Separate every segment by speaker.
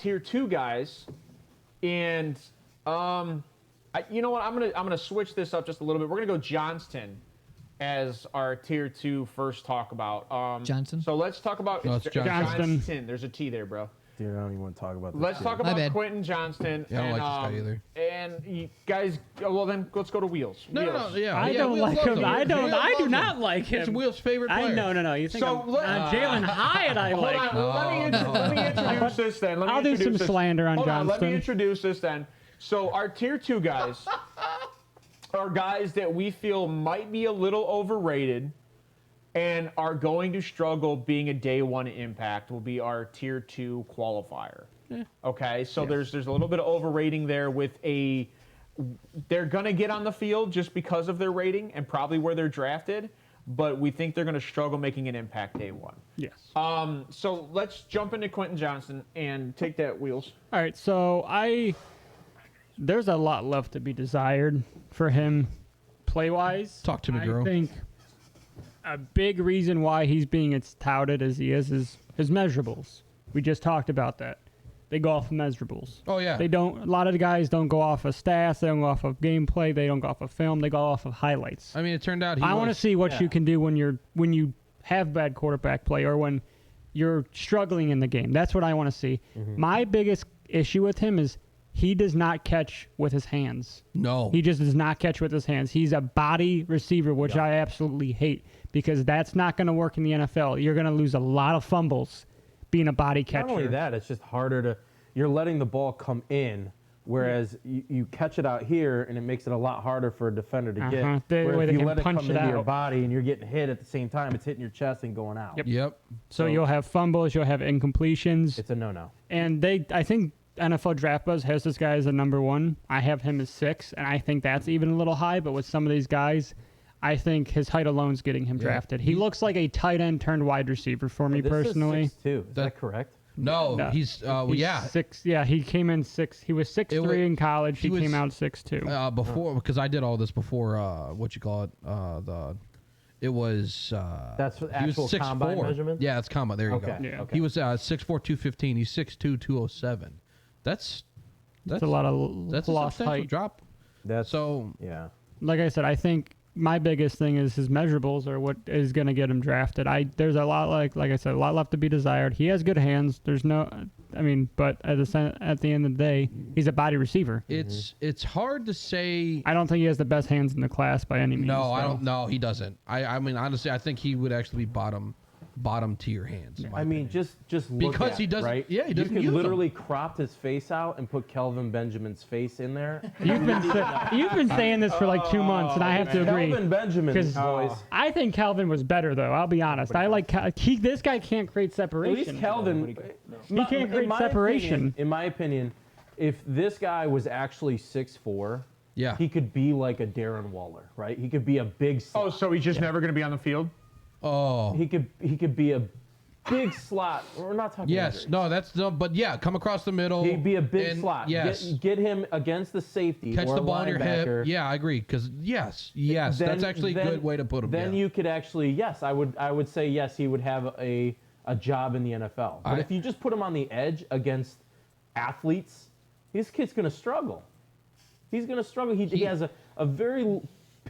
Speaker 1: tier 2 guys, and you know what? I'm gonna switch this up just a little bit. We're gonna go Johnston as our tier 2 first talk about.
Speaker 2: Johnson.
Speaker 1: So let's talk about Johnston. There's a T there, bro.
Speaker 3: Dude, I don't even want to talk about this.
Speaker 1: Let's talk about Quentin Johnston.
Speaker 4: Yeah, I don't like this guy either.
Speaker 1: And you guys, well then, let's go to Wheels.
Speaker 4: No, yeah.
Speaker 5: I don't like him. I do not like him.
Speaker 4: It's Will's favorite player.
Speaker 5: No. You think Jalen Hyatt I like.
Speaker 1: Let me introduce this then.
Speaker 5: I'll do some slander on Johnston.
Speaker 1: Let me introduce this then. So our tier 2 guys are guys that we feel might be a little overrated and are going to struggle being a day 1 impact. Will be our tier 2 qualifier. Yeah. Okay, so there's a little bit of overrating there with they're going to get on the field just because of their rating and probably where they're drafted, but we think they're going to struggle making an impact day 1.
Speaker 5: Yes.
Speaker 1: So let's jump into Quentin Johnston and take that, Wheels.
Speaker 5: All right, so there's a lot left to be desired for him play-wise.
Speaker 4: Talk to me, girl.
Speaker 5: I think a big reason why he's being as touted as he is his measurables. We just talked about that. They go off of measurables.
Speaker 4: Oh, yeah.
Speaker 5: A lot of the guys don't go off of stats. They don't go off of gameplay. They don't go off of film. They go off of highlights.
Speaker 4: I mean, it turned out
Speaker 5: I want to see what you can do when you have bad quarterback play or when you're struggling in the game. That's what I want to see. Mm-hmm. My biggest issue with him is he does not catch with his hands.
Speaker 4: No.
Speaker 5: He just does not catch with his hands. He's a body receiver, which I absolutely hate because that's not going to work in the NFL. You're going to lose a lot of fumbles being a body catcher.
Speaker 3: Not only that, it's just harder to – you're letting the ball come in, whereas you catch it out here, and it makes it a lot harder for a defender to get. Where if you let it come into your body and you're getting hit at the same time, it's hitting your chest and going out.
Speaker 4: Yep.
Speaker 5: So you'll have fumbles. You'll have incompletions.
Speaker 3: It's a no-no.
Speaker 5: And I think – NFL Draft Buzz has this guy as a number 1. I have him as 6, and I think that's even a little high. But with some of these guys, I think his height alone is getting him drafted. He looks like a tight end turned wide receiver for me personally.
Speaker 3: Is 6'2". Is that correct?
Speaker 4: No, he's
Speaker 5: 6. Yeah, he came in 6. He was 6'3" in college. He came out 6'2".
Speaker 4: Before, because I did all this before. It was.
Speaker 3: That's actual combine measurement.
Speaker 4: Yeah, it's combine. There you go.
Speaker 5: Yeah.
Speaker 4: Okay. He was 6'4", 215. He's 6'2", 207. That's
Speaker 5: a lot of
Speaker 4: that's
Speaker 5: lost
Speaker 4: a substantial
Speaker 5: height.
Speaker 4: drop.
Speaker 3: Yeah.
Speaker 5: Like I said, I think my biggest thing is his measurables are what is going to get him drafted. There's a lot like I said, a lot left to be desired. He has good hands. There's no, but at the end of the day, he's a body receiver.
Speaker 4: It's hard to say.
Speaker 5: I don't think he has the best hands in the class by any means.
Speaker 4: No, I don't. No, he doesn't. I mean, honestly, I think he would actually be bottom tier hands.
Speaker 3: I mean, just look
Speaker 4: because
Speaker 3: at
Speaker 4: he doesn't.
Speaker 3: Right?
Speaker 4: Yeah, he doesn't.
Speaker 3: You could literally crop his face out and put Kelvin Benjamin's face in there.
Speaker 5: You've been saying this for like 2 months, and I have to agree.
Speaker 3: Kelvin Benjamin's voice.
Speaker 5: I think Kelvin was better, though. I'll be honest. I like this guy can't create separation.
Speaker 3: At least Kelvin,
Speaker 5: he can't create separation.
Speaker 3: In my opinion, if this guy was actually 6'4", he could be like a Darren Waller, right? He could be a big.
Speaker 1: Oh, so he's just never going to be on the field?
Speaker 4: Oh,
Speaker 3: he could be a big slot. We're not talking.
Speaker 4: Yes, no, that's no, but yeah, come across the middle.
Speaker 3: He'd be a big slot.
Speaker 4: Yes,
Speaker 3: get him against the safety.
Speaker 4: Catch
Speaker 3: or
Speaker 4: the ball on your hip.
Speaker 3: linebacker.
Speaker 4: Yeah, I agree. Because yes, that's actually a good way to put him.
Speaker 3: Then you could actually I would say yes, he would have a job in the NFL. But if you just put him on the edge against athletes, this kid's going to struggle. He's going to struggle. He has a very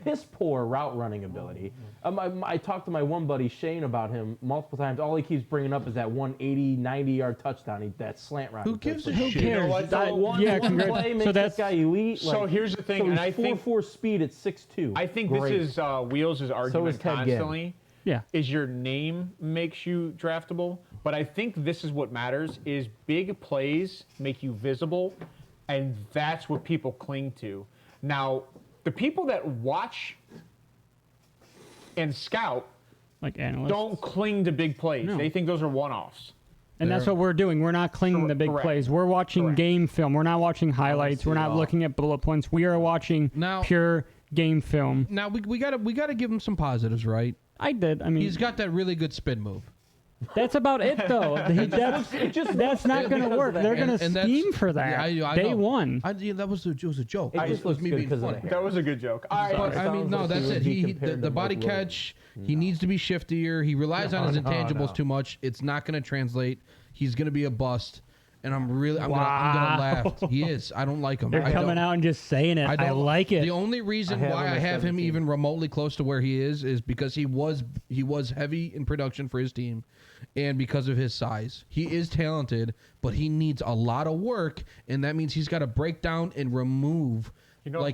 Speaker 3: piss poor route running ability. I talked to my one buddy Shane about him multiple times. All he keeps bringing up is that 180, 90-yard touchdown. That slant route.
Speaker 4: Who gives a
Speaker 5: shit?
Speaker 4: shit?
Speaker 5: You know what?
Speaker 3: One play makes this guy elite.
Speaker 1: So here's the thing,
Speaker 3: so
Speaker 1: and I think
Speaker 3: 4.4 speed at 6'2".
Speaker 1: I think this is Wheels' argument constantly.
Speaker 5: Yeah.
Speaker 1: Is your name makes you draftable, but I think this is what matters: is big plays make you visible, and that's what people cling to. Now, the people that watch and scout
Speaker 5: like analysts
Speaker 1: don't cling to big plays.
Speaker 5: No.
Speaker 1: They think those are one-offs.
Speaker 5: And that's what we're doing. We're not clinging to big plays. We're watching game film. We're not watching highlights. We're not looking at bullet points. We are watching pure game film.
Speaker 4: Now we gotta give him some positives, right?
Speaker 5: I did. I mean,
Speaker 4: he's got that really good spin move.
Speaker 5: That's about it, though. That's not going to work. They're going to scheme for that. Day one.
Speaker 4: That was a joke.
Speaker 3: It was me being funny.
Speaker 1: That was a good joke.
Speaker 4: I mean, no, that's it. The body catch, he needs to be shiftier. He relies on his intangibles too much. It's not going to translate. He's going to be a bust. and I'm gonna laugh. He is. I don't like him.
Speaker 5: They're coming out and just saying it. I like it.
Speaker 4: The only reason why I have him even remotely close to where he is because he was heavy in production for his team, and because of his size. He is talented, but he needs a lot of work, and that means he's got to break down and remove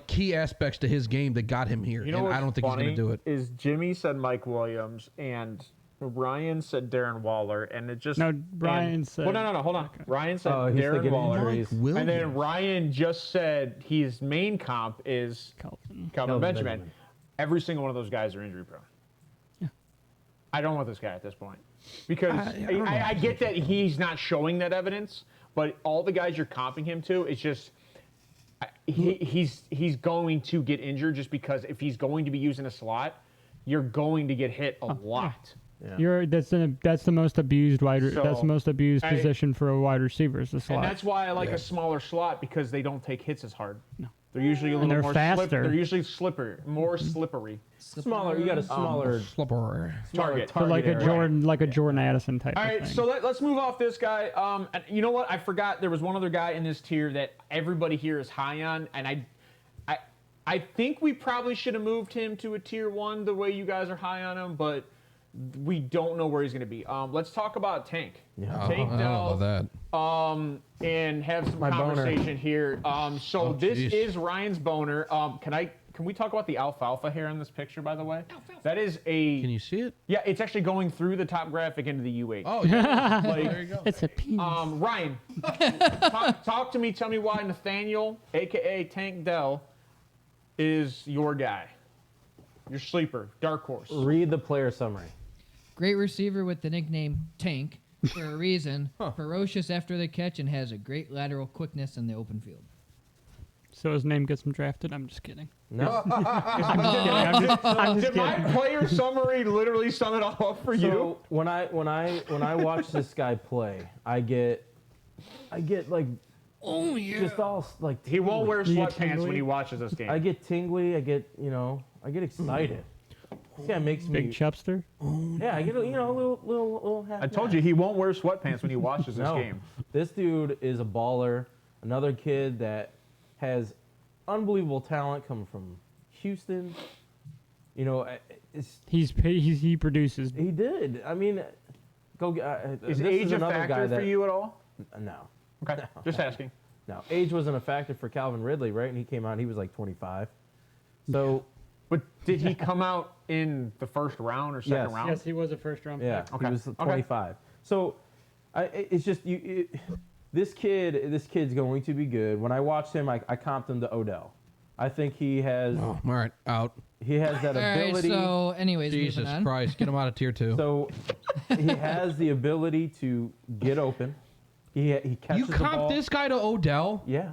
Speaker 4: key aspects to his game that got him here. And I don't think he's going to do it.
Speaker 1: Is Jimmy said Mike Williams and Ryan said Darren Waller, and it just
Speaker 5: Ryan said.
Speaker 1: Well, no, hold on. Okay. Ryan said
Speaker 3: Darren
Speaker 1: Waller,
Speaker 3: injuries.
Speaker 1: and then Ryan just said his main comp is Kelvin Benjamin. Every single one of those guys are injury prone.
Speaker 5: Yeah.
Speaker 1: I don't want this guy at this point because I get that he's not showing that evidence, but all the guys you're comping him to, it's just he's going to get injured just because if he's going to be using a slot, you're going to get hit a lot.
Speaker 5: Yeah. That's the most abused that's the most abused position for a wide receiver is the slot.
Speaker 1: And that's why I like a smaller slot because they don't take hits as hard.
Speaker 5: No.
Speaker 1: They're usually a little more
Speaker 5: faster.
Speaker 1: They're usually more slippery.
Speaker 3: Smaller. You got a smaller
Speaker 1: target.
Speaker 5: So like a Jordan Addison type.
Speaker 1: All right,
Speaker 5: of thing.
Speaker 1: so let's move off this guy. And you know what? I forgot there was one other guy in this tier that everybody here is high on, and I think we probably should have moved him to a tier 1 the way you guys are high on him, but we don't know where he's going to be. Let's talk about Tank.
Speaker 3: Yeah.
Speaker 1: Tank Dell.
Speaker 4: that.
Speaker 1: And have some conversation here. This is Ryan's boner. Can we talk about the alfalfa hair in this picture, by the way? That is a...
Speaker 4: Can you see it?
Speaker 1: Yeah, it's actually going through the top graphic into the U8.
Speaker 4: Oh, yeah. There you go.
Speaker 5: It's a penis.
Speaker 1: Ryan, talk to me. Tell me why Nathaniel, a.k.a. Tank Dell, is your guy. Your sleeper, dark horse.
Speaker 3: Read the player summary.
Speaker 2: Great receiver with the nickname Tank for a reason. Ferocious after the catch and has a great lateral quickness in the open field.
Speaker 5: So his name gets him drafted? I'm just kidding.
Speaker 3: No.
Speaker 5: I'm just
Speaker 1: Did my player summary literally sum it all up for you?
Speaker 3: So when I watch this guy play, I get like just all like
Speaker 1: He won't wear sweatpants
Speaker 5: tingly?
Speaker 1: when he watches this game.
Speaker 3: I get tingly. I get excited. This guy makes me
Speaker 5: Big Chubster.
Speaker 3: Yeah, I get a little happy.
Speaker 1: I told you he won't wear sweatpants when he watches this game.
Speaker 3: This dude is a baller. Another kid that has unbelievable talent coming from Houston. You know,
Speaker 5: He produces.
Speaker 3: he did. I mean,
Speaker 1: Is
Speaker 3: this
Speaker 1: age
Speaker 3: is
Speaker 1: a
Speaker 3: another
Speaker 1: factor
Speaker 3: guy that,
Speaker 1: for you at all?
Speaker 3: No.
Speaker 1: Okay, just asking.
Speaker 3: No, age wasn't a factor for Calvin Ridley, right? And he came out, he was like 25. So,
Speaker 1: But did he come out in the first round or second
Speaker 3: Yes.
Speaker 1: round?
Speaker 5: Yes, he was a first round
Speaker 3: yeah,
Speaker 5: pick.
Speaker 1: Okay.
Speaker 3: he was
Speaker 1: Okay.
Speaker 3: 25. So, it's just this kid's going to be good. When I watched him, I comped him to Odell. I think he has.
Speaker 4: Oh, all right, out.
Speaker 3: He has that
Speaker 2: All right,
Speaker 3: ability.
Speaker 2: so anyways,
Speaker 4: Jesus
Speaker 2: moving on.
Speaker 4: Christ, get him out of tier 2.
Speaker 3: So he has the ability to get open. He catches
Speaker 4: You
Speaker 3: the ball.
Speaker 4: comp this guy to Odell?
Speaker 3: Yeah.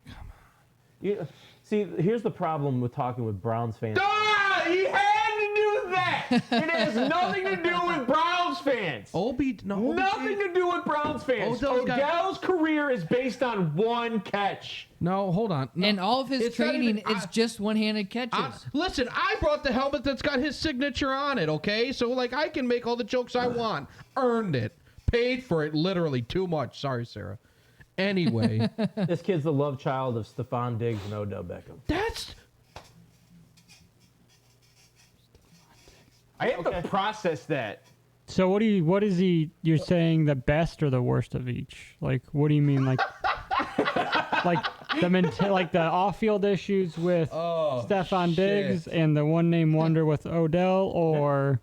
Speaker 3: Come on. See, here's the problem with talking with Browns fans.
Speaker 1: He had to do that. It has nothing to do with Browns fans. Nothing to do with Browns fans. Odell's career is based on one catch.
Speaker 4: No, hold on. No.
Speaker 2: And all of his
Speaker 4: It's not
Speaker 2: training
Speaker 4: even-
Speaker 2: is just one-handed catches.
Speaker 4: Listen, I brought the helmet that's got his signature on it, okay? So, I can make all the jokes I want. Earned it. Paid for it literally too much. Sorry, Sarah. Anyway.
Speaker 3: This kid's the love child of Stephon Diggs and Odell Beckham.
Speaker 1: I have to process that.
Speaker 5: So what is he? You're saying the best or the worst of each? Like, what do you mean? Like, like the off-field issues with Stephon Diggs and the one-name wonder with Odell, or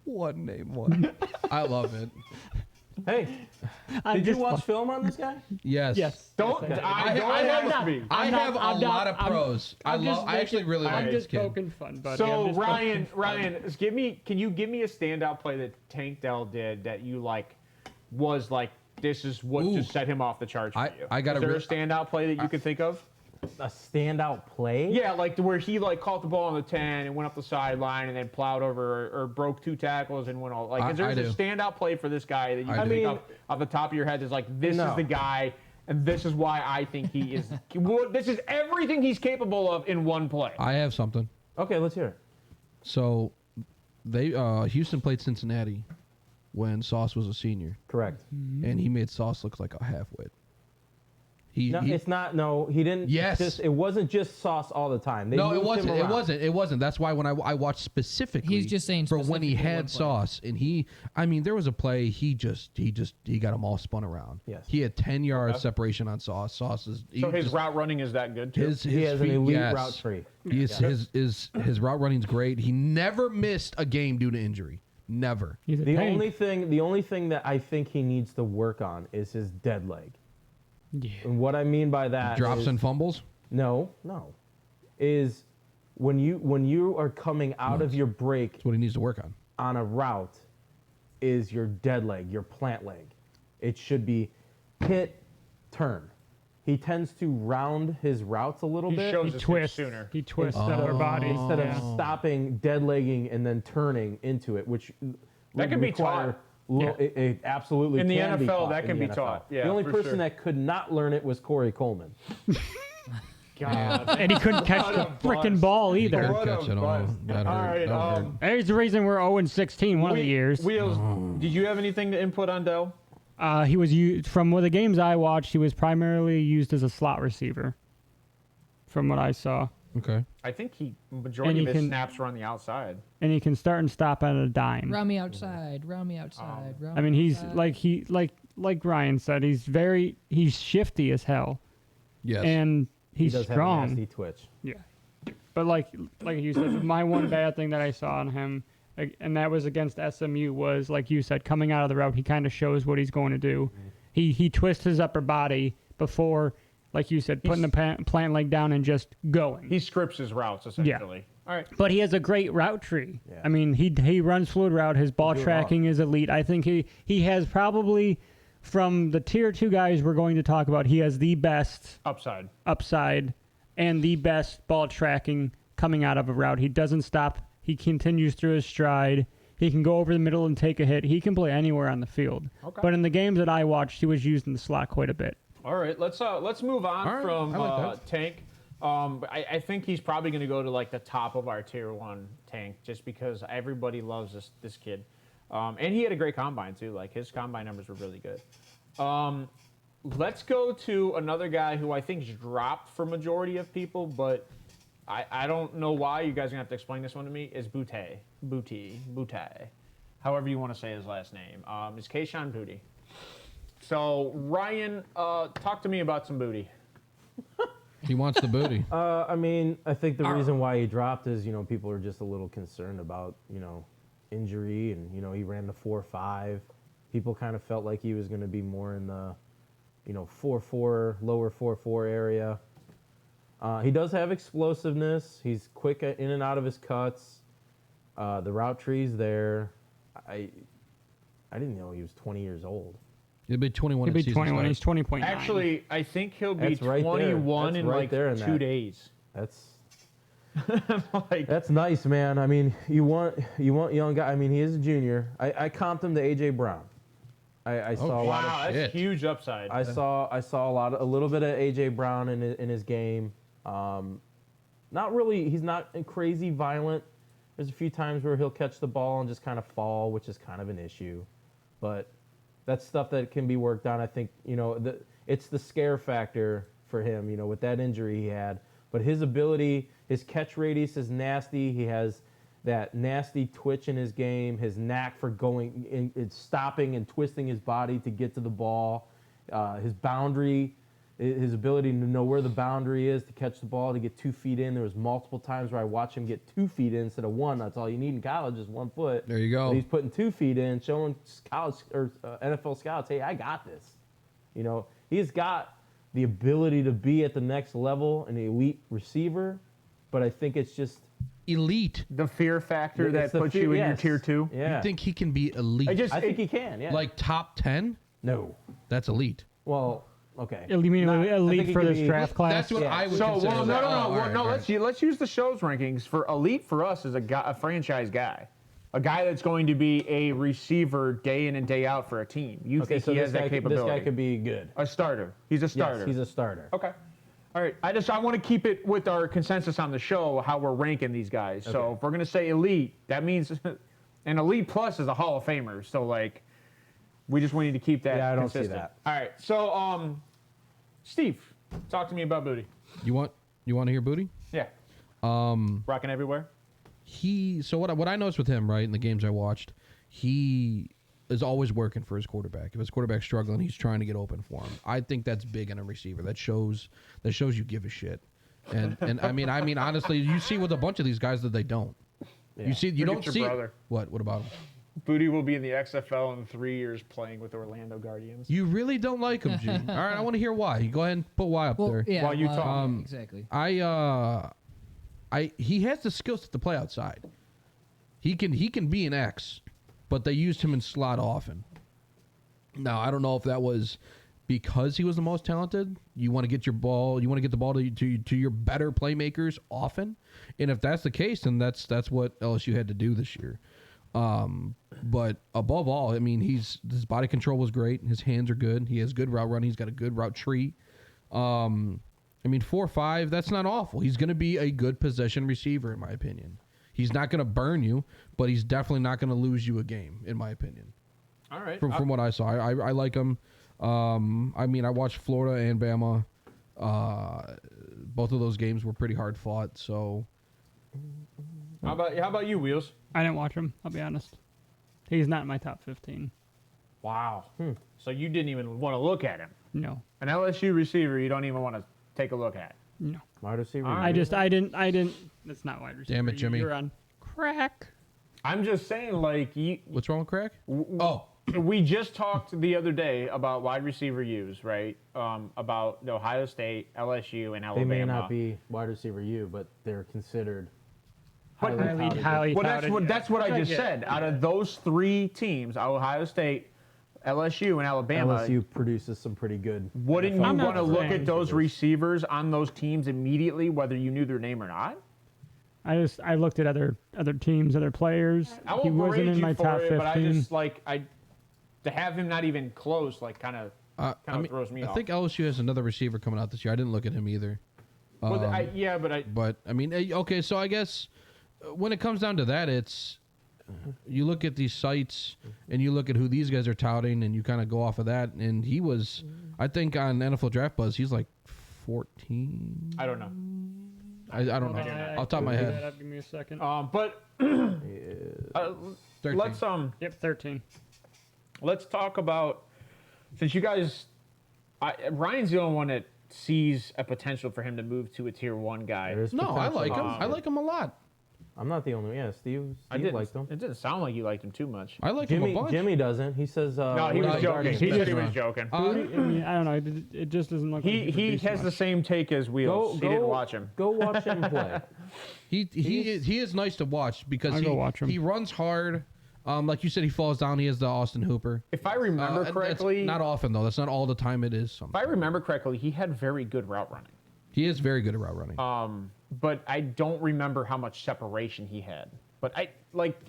Speaker 4: One name one. I love it.
Speaker 3: Hey, did you watch film on this guy?
Speaker 4: Yes.
Speaker 5: yes?
Speaker 4: I have a lot of pros. I actually really like
Speaker 5: I'm
Speaker 4: this
Speaker 5: just
Speaker 4: kid.
Speaker 5: poking fun, buddy.
Speaker 1: So Ryan, can you give me a standout play that Tank Dell did that you was this is what just set him off the charts for you?
Speaker 4: I got
Speaker 1: is there a standout play that you could think of?
Speaker 3: A standout play?
Speaker 1: Yeah, where he caught the ball on the 10 and went up the sideline and then plowed over or broke 2 tackles and went all is there a standout play for this guy that you can think of off the top of your head that's this is the guy and this is why I think he is this is everything he's capable of in one play.
Speaker 4: I have something.
Speaker 3: Okay, let's hear it.
Speaker 4: So, Houston played Cincinnati when Sauce was a senior,
Speaker 3: Correct.
Speaker 4: and he made Sauce look like a halfwit.
Speaker 3: No, it's not. No, he didn't.
Speaker 4: Yes.
Speaker 3: It wasn't just Sauce all the time. They
Speaker 4: No, it
Speaker 3: moved him
Speaker 4: wasn't. It
Speaker 3: around.
Speaker 4: wasn't. It wasn't. That's why when I watched specifically,
Speaker 2: He's just saying
Speaker 4: for when he
Speaker 2: specifically
Speaker 4: had
Speaker 2: one play.
Speaker 4: Sauce, and I mean, there was a play he got them all spun around.
Speaker 3: Yes.
Speaker 4: He had 10 yards separation on Sauce. Sauce is
Speaker 1: So his route running is that good too?
Speaker 3: He has an elite route tree.
Speaker 4: His route running's great. He never missed a game due to injury. Never.
Speaker 5: He's a
Speaker 3: The
Speaker 5: tank.
Speaker 3: only thing that I think he needs to work on is his dead leg.
Speaker 5: Yeah.
Speaker 3: And what I mean by that
Speaker 4: Drops
Speaker 3: is,
Speaker 4: and fumbles.
Speaker 3: no, is when you are coming out of your break
Speaker 4: That's what he needs to work on.
Speaker 3: a route, is your dead leg, your plant leg. It should be hit, turn. He tends to round his routes a little
Speaker 1: He
Speaker 3: bit
Speaker 1: shows
Speaker 5: He
Speaker 1: us
Speaker 5: twists.
Speaker 1: sooner.
Speaker 5: He twists upper body.
Speaker 3: instead
Speaker 5: Yeah.
Speaker 3: of stopping, dead legging, and then turning into it, which
Speaker 1: That can be
Speaker 3: require
Speaker 1: taught.
Speaker 3: It absolutely
Speaker 1: In the
Speaker 3: can be
Speaker 1: NFL,
Speaker 3: taught
Speaker 1: that
Speaker 3: in
Speaker 1: can
Speaker 3: the
Speaker 1: be
Speaker 3: NFL.
Speaker 1: taught. Yeah,
Speaker 3: the only
Speaker 1: for
Speaker 3: person
Speaker 1: sure.
Speaker 3: that could not learn it was Corey Coleman.
Speaker 1: God.
Speaker 5: And he couldn't catch the freaking ball
Speaker 4: He
Speaker 5: either.
Speaker 4: couldn't
Speaker 1: What a
Speaker 4: catch it all.
Speaker 1: bust.
Speaker 4: That
Speaker 1: All
Speaker 4: hurt.
Speaker 1: right,
Speaker 4: That hurt.
Speaker 5: There's the reason we're 0-16 one of the years.
Speaker 1: Wheels, did you have anything to input on Dell?
Speaker 5: He was used, from the games I watched, he was primarily used as a slot receiver. From what I saw.
Speaker 4: Okay.
Speaker 1: I think majority
Speaker 5: And
Speaker 1: of
Speaker 5: he
Speaker 1: his
Speaker 5: can-
Speaker 1: snaps were on the outside.
Speaker 5: And he can start and stop at a dime.
Speaker 2: Round me outside. Round me outside. Round
Speaker 5: I mean,
Speaker 2: me
Speaker 5: he's
Speaker 2: outside.
Speaker 5: like Ryan said, he's shifty as hell.
Speaker 4: Yes.
Speaker 5: And he's
Speaker 3: He does
Speaker 5: strong.
Speaker 3: have a nasty twitch.
Speaker 5: Yeah. But like you said, my one bad thing that I saw on him, and that was against SMU, was like you said, coming out of the route, he kind of shows what he's going to do. He twists his upper body before, like you said, putting the plant leg down and just going.
Speaker 1: He scripts his routes essentially. All right.
Speaker 5: But he has a great route tree.
Speaker 3: Yeah.
Speaker 5: I mean, he runs fluid route. His ball
Speaker 3: Do it
Speaker 5: tracking is elite. I think he has probably, from the tier 2 guys we're going to talk about, he has the best
Speaker 1: Upside.
Speaker 5: upside and the best ball tracking coming out of a route. He doesn't stop. He continues through his stride. He can go over the middle and take a hit. He can play anywhere on the field.
Speaker 1: Okay.
Speaker 5: But in the games that I watched, he was used in the slot quite a bit.
Speaker 1: All right. Let's move on
Speaker 4: All right,
Speaker 1: from
Speaker 4: I like that.
Speaker 1: Tank. I think he's probably going to go to like the top of our tier 1 Tank, just because everybody loves this kid, and he had a great combine too. Like his combine numbers were really good. Let's go to another guy who I think's dropped for majority of people, but I don't know why. You guys are gonna have to explain this one to me. Is Booty, however you want to say his last name. Is Kayshawn Booty. So Ryan, talk to me about some booty.
Speaker 4: He wants the booty.
Speaker 3: I mean, I think the reason why he dropped is, people are just a little concerned about, injury, and, he ran the 4.5. People kind of felt like he was going to be more in the, 4.4, lower 4.4 area. He does have explosiveness. He's quick in and out of his cuts. The route tree's there. I didn't know he was 20 years old.
Speaker 4: He'll be 21.
Speaker 5: He'll be
Speaker 4: at season
Speaker 5: 21. He's
Speaker 4: start.
Speaker 5: 20.9.
Speaker 1: Actually, I think he'll be
Speaker 3: That's right there.
Speaker 1: 21
Speaker 3: That's
Speaker 1: in
Speaker 3: right
Speaker 1: like
Speaker 3: there in
Speaker 1: 2
Speaker 3: that.
Speaker 1: days.
Speaker 3: That's
Speaker 1: Like,
Speaker 3: That's nice, man. I mean, you want young guy. I mean, he is a junior. I comped him to AJ Brown. I saw a lot of
Speaker 1: wow, that's
Speaker 4: shit.
Speaker 1: huge upside.
Speaker 3: I saw a little bit of AJ Brown in his game. Not really. He's not crazy violent. There's a few times where he'll catch the ball and just kind of fall, which is kind of an issue. But that's stuff that can be worked on. I think it's the scare factor for him. With that injury he had, but his ability, his catch radius is nasty. He has that nasty twitch in his game. His knack for going and stopping and twisting his body to get to the ball. His boundary, his ability to know where the boundary is to catch the ball, to get 2 feet in. There was multiple times where I watched him get 2 feet in instead of 1. That's all you need in college is 1 foot.
Speaker 4: There you go.
Speaker 3: But he's putting 2 feet in, showing college or NFL scouts, hey, I got this. He's got the ability to be at the next level, an elite receiver, but I think it's just
Speaker 4: Elite.
Speaker 1: the fear factor
Speaker 3: It's
Speaker 1: that
Speaker 3: the
Speaker 1: puts
Speaker 3: fear-
Speaker 1: you in your
Speaker 3: yes.
Speaker 1: tier 2.
Speaker 3: Yeah.
Speaker 4: You think he can be elite?
Speaker 3: I think he can. Yeah.
Speaker 4: Like top 10?
Speaker 3: no.
Speaker 4: That's elite.
Speaker 3: Well, okay.
Speaker 5: You mean
Speaker 3: Not- I
Speaker 5: elite
Speaker 3: think he
Speaker 5: for
Speaker 3: could
Speaker 5: this
Speaker 3: be-
Speaker 5: draft class?
Speaker 4: That's what
Speaker 3: Yeah.
Speaker 4: I would
Speaker 1: So,
Speaker 4: consider.
Speaker 1: well,
Speaker 4: that.
Speaker 1: no.
Speaker 4: Oh, all right, all right.
Speaker 1: Let's use the show's rankings for elite for us is a franchise guy, a guy that's going to be a receiver day in and day out for a team. You
Speaker 3: Okay,
Speaker 1: think
Speaker 3: so
Speaker 1: he has
Speaker 3: this
Speaker 1: that
Speaker 3: guy
Speaker 1: capability?
Speaker 3: could be good.
Speaker 1: A starter. He's a starter.
Speaker 3: Yes, he's a starter.
Speaker 1: Okay. All right. I want to keep it with our consensus on the show, how we're ranking these guys. So
Speaker 3: Okay.
Speaker 1: if we're going to say elite, that means an elite plus is a Hall of Famer. So like We just want you to keep that.
Speaker 3: Yeah, I don't see
Speaker 1: consistent.
Speaker 3: that.
Speaker 1: All right. So, Steve, talk to me about Booty.
Speaker 4: You want to hear Booty?
Speaker 1: Yeah. Rocking everywhere.
Speaker 4: So what I noticed with him, right, in the games I watched, he is always working for his quarterback. If his quarterback's struggling, he's trying to get open for him. I think that's big in a receiver. That shows you give a shit. And I mean honestly, you see with a bunch of these guys that they don't.
Speaker 3: Yeah.
Speaker 4: You
Speaker 1: Look
Speaker 4: don't
Speaker 1: at your
Speaker 4: see
Speaker 1: brother.
Speaker 4: What about him?
Speaker 1: Booty will be in the XFL in 3 years playing with the Orlando Guardians.
Speaker 4: You really don't like him, G. All right, I want to hear why. Go ahead and put why up there.
Speaker 2: Yeah,
Speaker 1: While you talk.
Speaker 2: exactly.
Speaker 4: He has the skills to play outside. He can be an X, but they used him in slot often. Now I don't know if that was because he was the most talented. You want to get the ball to your better playmakers often, and if that's the case, then that's what LSU had to do this year. But above all, I mean, his body control was great. His hands are good. He has good route running. He's got a good route tree. I mean, 4.5, that's not awful. He's going to be a good possession receiver, in my opinion. He's not going to burn you, but he's definitely not going to lose you a game, in my opinion.
Speaker 1: All right.
Speaker 4: From what I saw, I like him. I mean, I watched Florida and Bama. Both of those games were pretty hard fought. So,
Speaker 1: How about you, Wheels?
Speaker 5: I didn't watch him. I'll be honest. He's not in my top 15.
Speaker 1: Wow. So you didn't even want to look at him.
Speaker 5: No,
Speaker 1: An LSU receiver, you don't even want to take a look at.
Speaker 5: no.
Speaker 3: Wide receiver.
Speaker 1: All
Speaker 5: I didn't. That's not wide receiver.
Speaker 4: Damn it, Jimmy.
Speaker 5: You're on crack.
Speaker 1: I'm just saying, like,
Speaker 4: what's wrong with Crack?
Speaker 1: we just talked the other day about wide receiver use, right? About Ohio State, LSU, and
Speaker 3: They
Speaker 1: Alabama.
Speaker 3: may not be wide receiver U, but they're considered
Speaker 1: But-
Speaker 5: Highly
Speaker 1: Well,
Speaker 5: touted.
Speaker 1: that's what I just
Speaker 5: Yeah.
Speaker 1: said. Out of those three teams, Ohio State, LSU, and Alabama,
Speaker 3: LSU produces some pretty good.
Speaker 1: wouldn't you
Speaker 5: I'm not
Speaker 1: want to look
Speaker 5: saying-
Speaker 1: at those receivers on those teams immediately, whether you knew their name or not?
Speaker 5: I looked at other teams, other players.
Speaker 1: I won't
Speaker 5: He wasn't
Speaker 1: berate
Speaker 5: in
Speaker 1: you
Speaker 5: my
Speaker 1: for
Speaker 5: top
Speaker 1: it,
Speaker 5: 15.
Speaker 1: but I just to have him not even close, like kind of throws me
Speaker 4: I
Speaker 1: off.
Speaker 4: think LSU has another receiver coming out this year. I didn't look at him either.
Speaker 1: But
Speaker 4: But I mean, okay. So I guess when it comes down to that, it's you look at these sites and you look at who these guys are touting, and you kind of go off of that. And he was, I think, on NFL Draft Buzz, he's like 14.
Speaker 1: I don't know.
Speaker 4: I don't know. Off the top of my head.
Speaker 5: Give me a second.
Speaker 1: But
Speaker 4: 13.
Speaker 5: Yep, 13.
Speaker 1: let's talk about, since you guys, Ryan's the only one that sees a potential for him to move to a tier 1 guy.
Speaker 3: There's
Speaker 4: No, I
Speaker 3: potential.
Speaker 4: like him. I like him a lot.
Speaker 3: I'm not the only one. Yeah, Steve liked him.
Speaker 1: It didn't sound like you liked him too much.
Speaker 4: I like him a
Speaker 3: Jimmy,
Speaker 4: bunch.
Speaker 3: Jimmy doesn't. He says.
Speaker 1: No, he was joking. He said he was
Speaker 4: Guardians.
Speaker 1: joking.
Speaker 5: I mean, I don't know. It just doesn't look like
Speaker 1: He has the same take as Wheels. He didn't watch him.
Speaker 3: Go watch him play.
Speaker 4: He is nice to watch because
Speaker 5: I'll go watch him.
Speaker 4: he runs hard. Like you said, he falls down. He has the Austin Hooper.
Speaker 1: If I remember
Speaker 4: That's
Speaker 1: correctly,
Speaker 4: not often though. That's not all the time. It is.
Speaker 1: if I remember correctly, he had very good route running.
Speaker 4: He is very good at route running.
Speaker 1: But I don't remember how much separation he had. But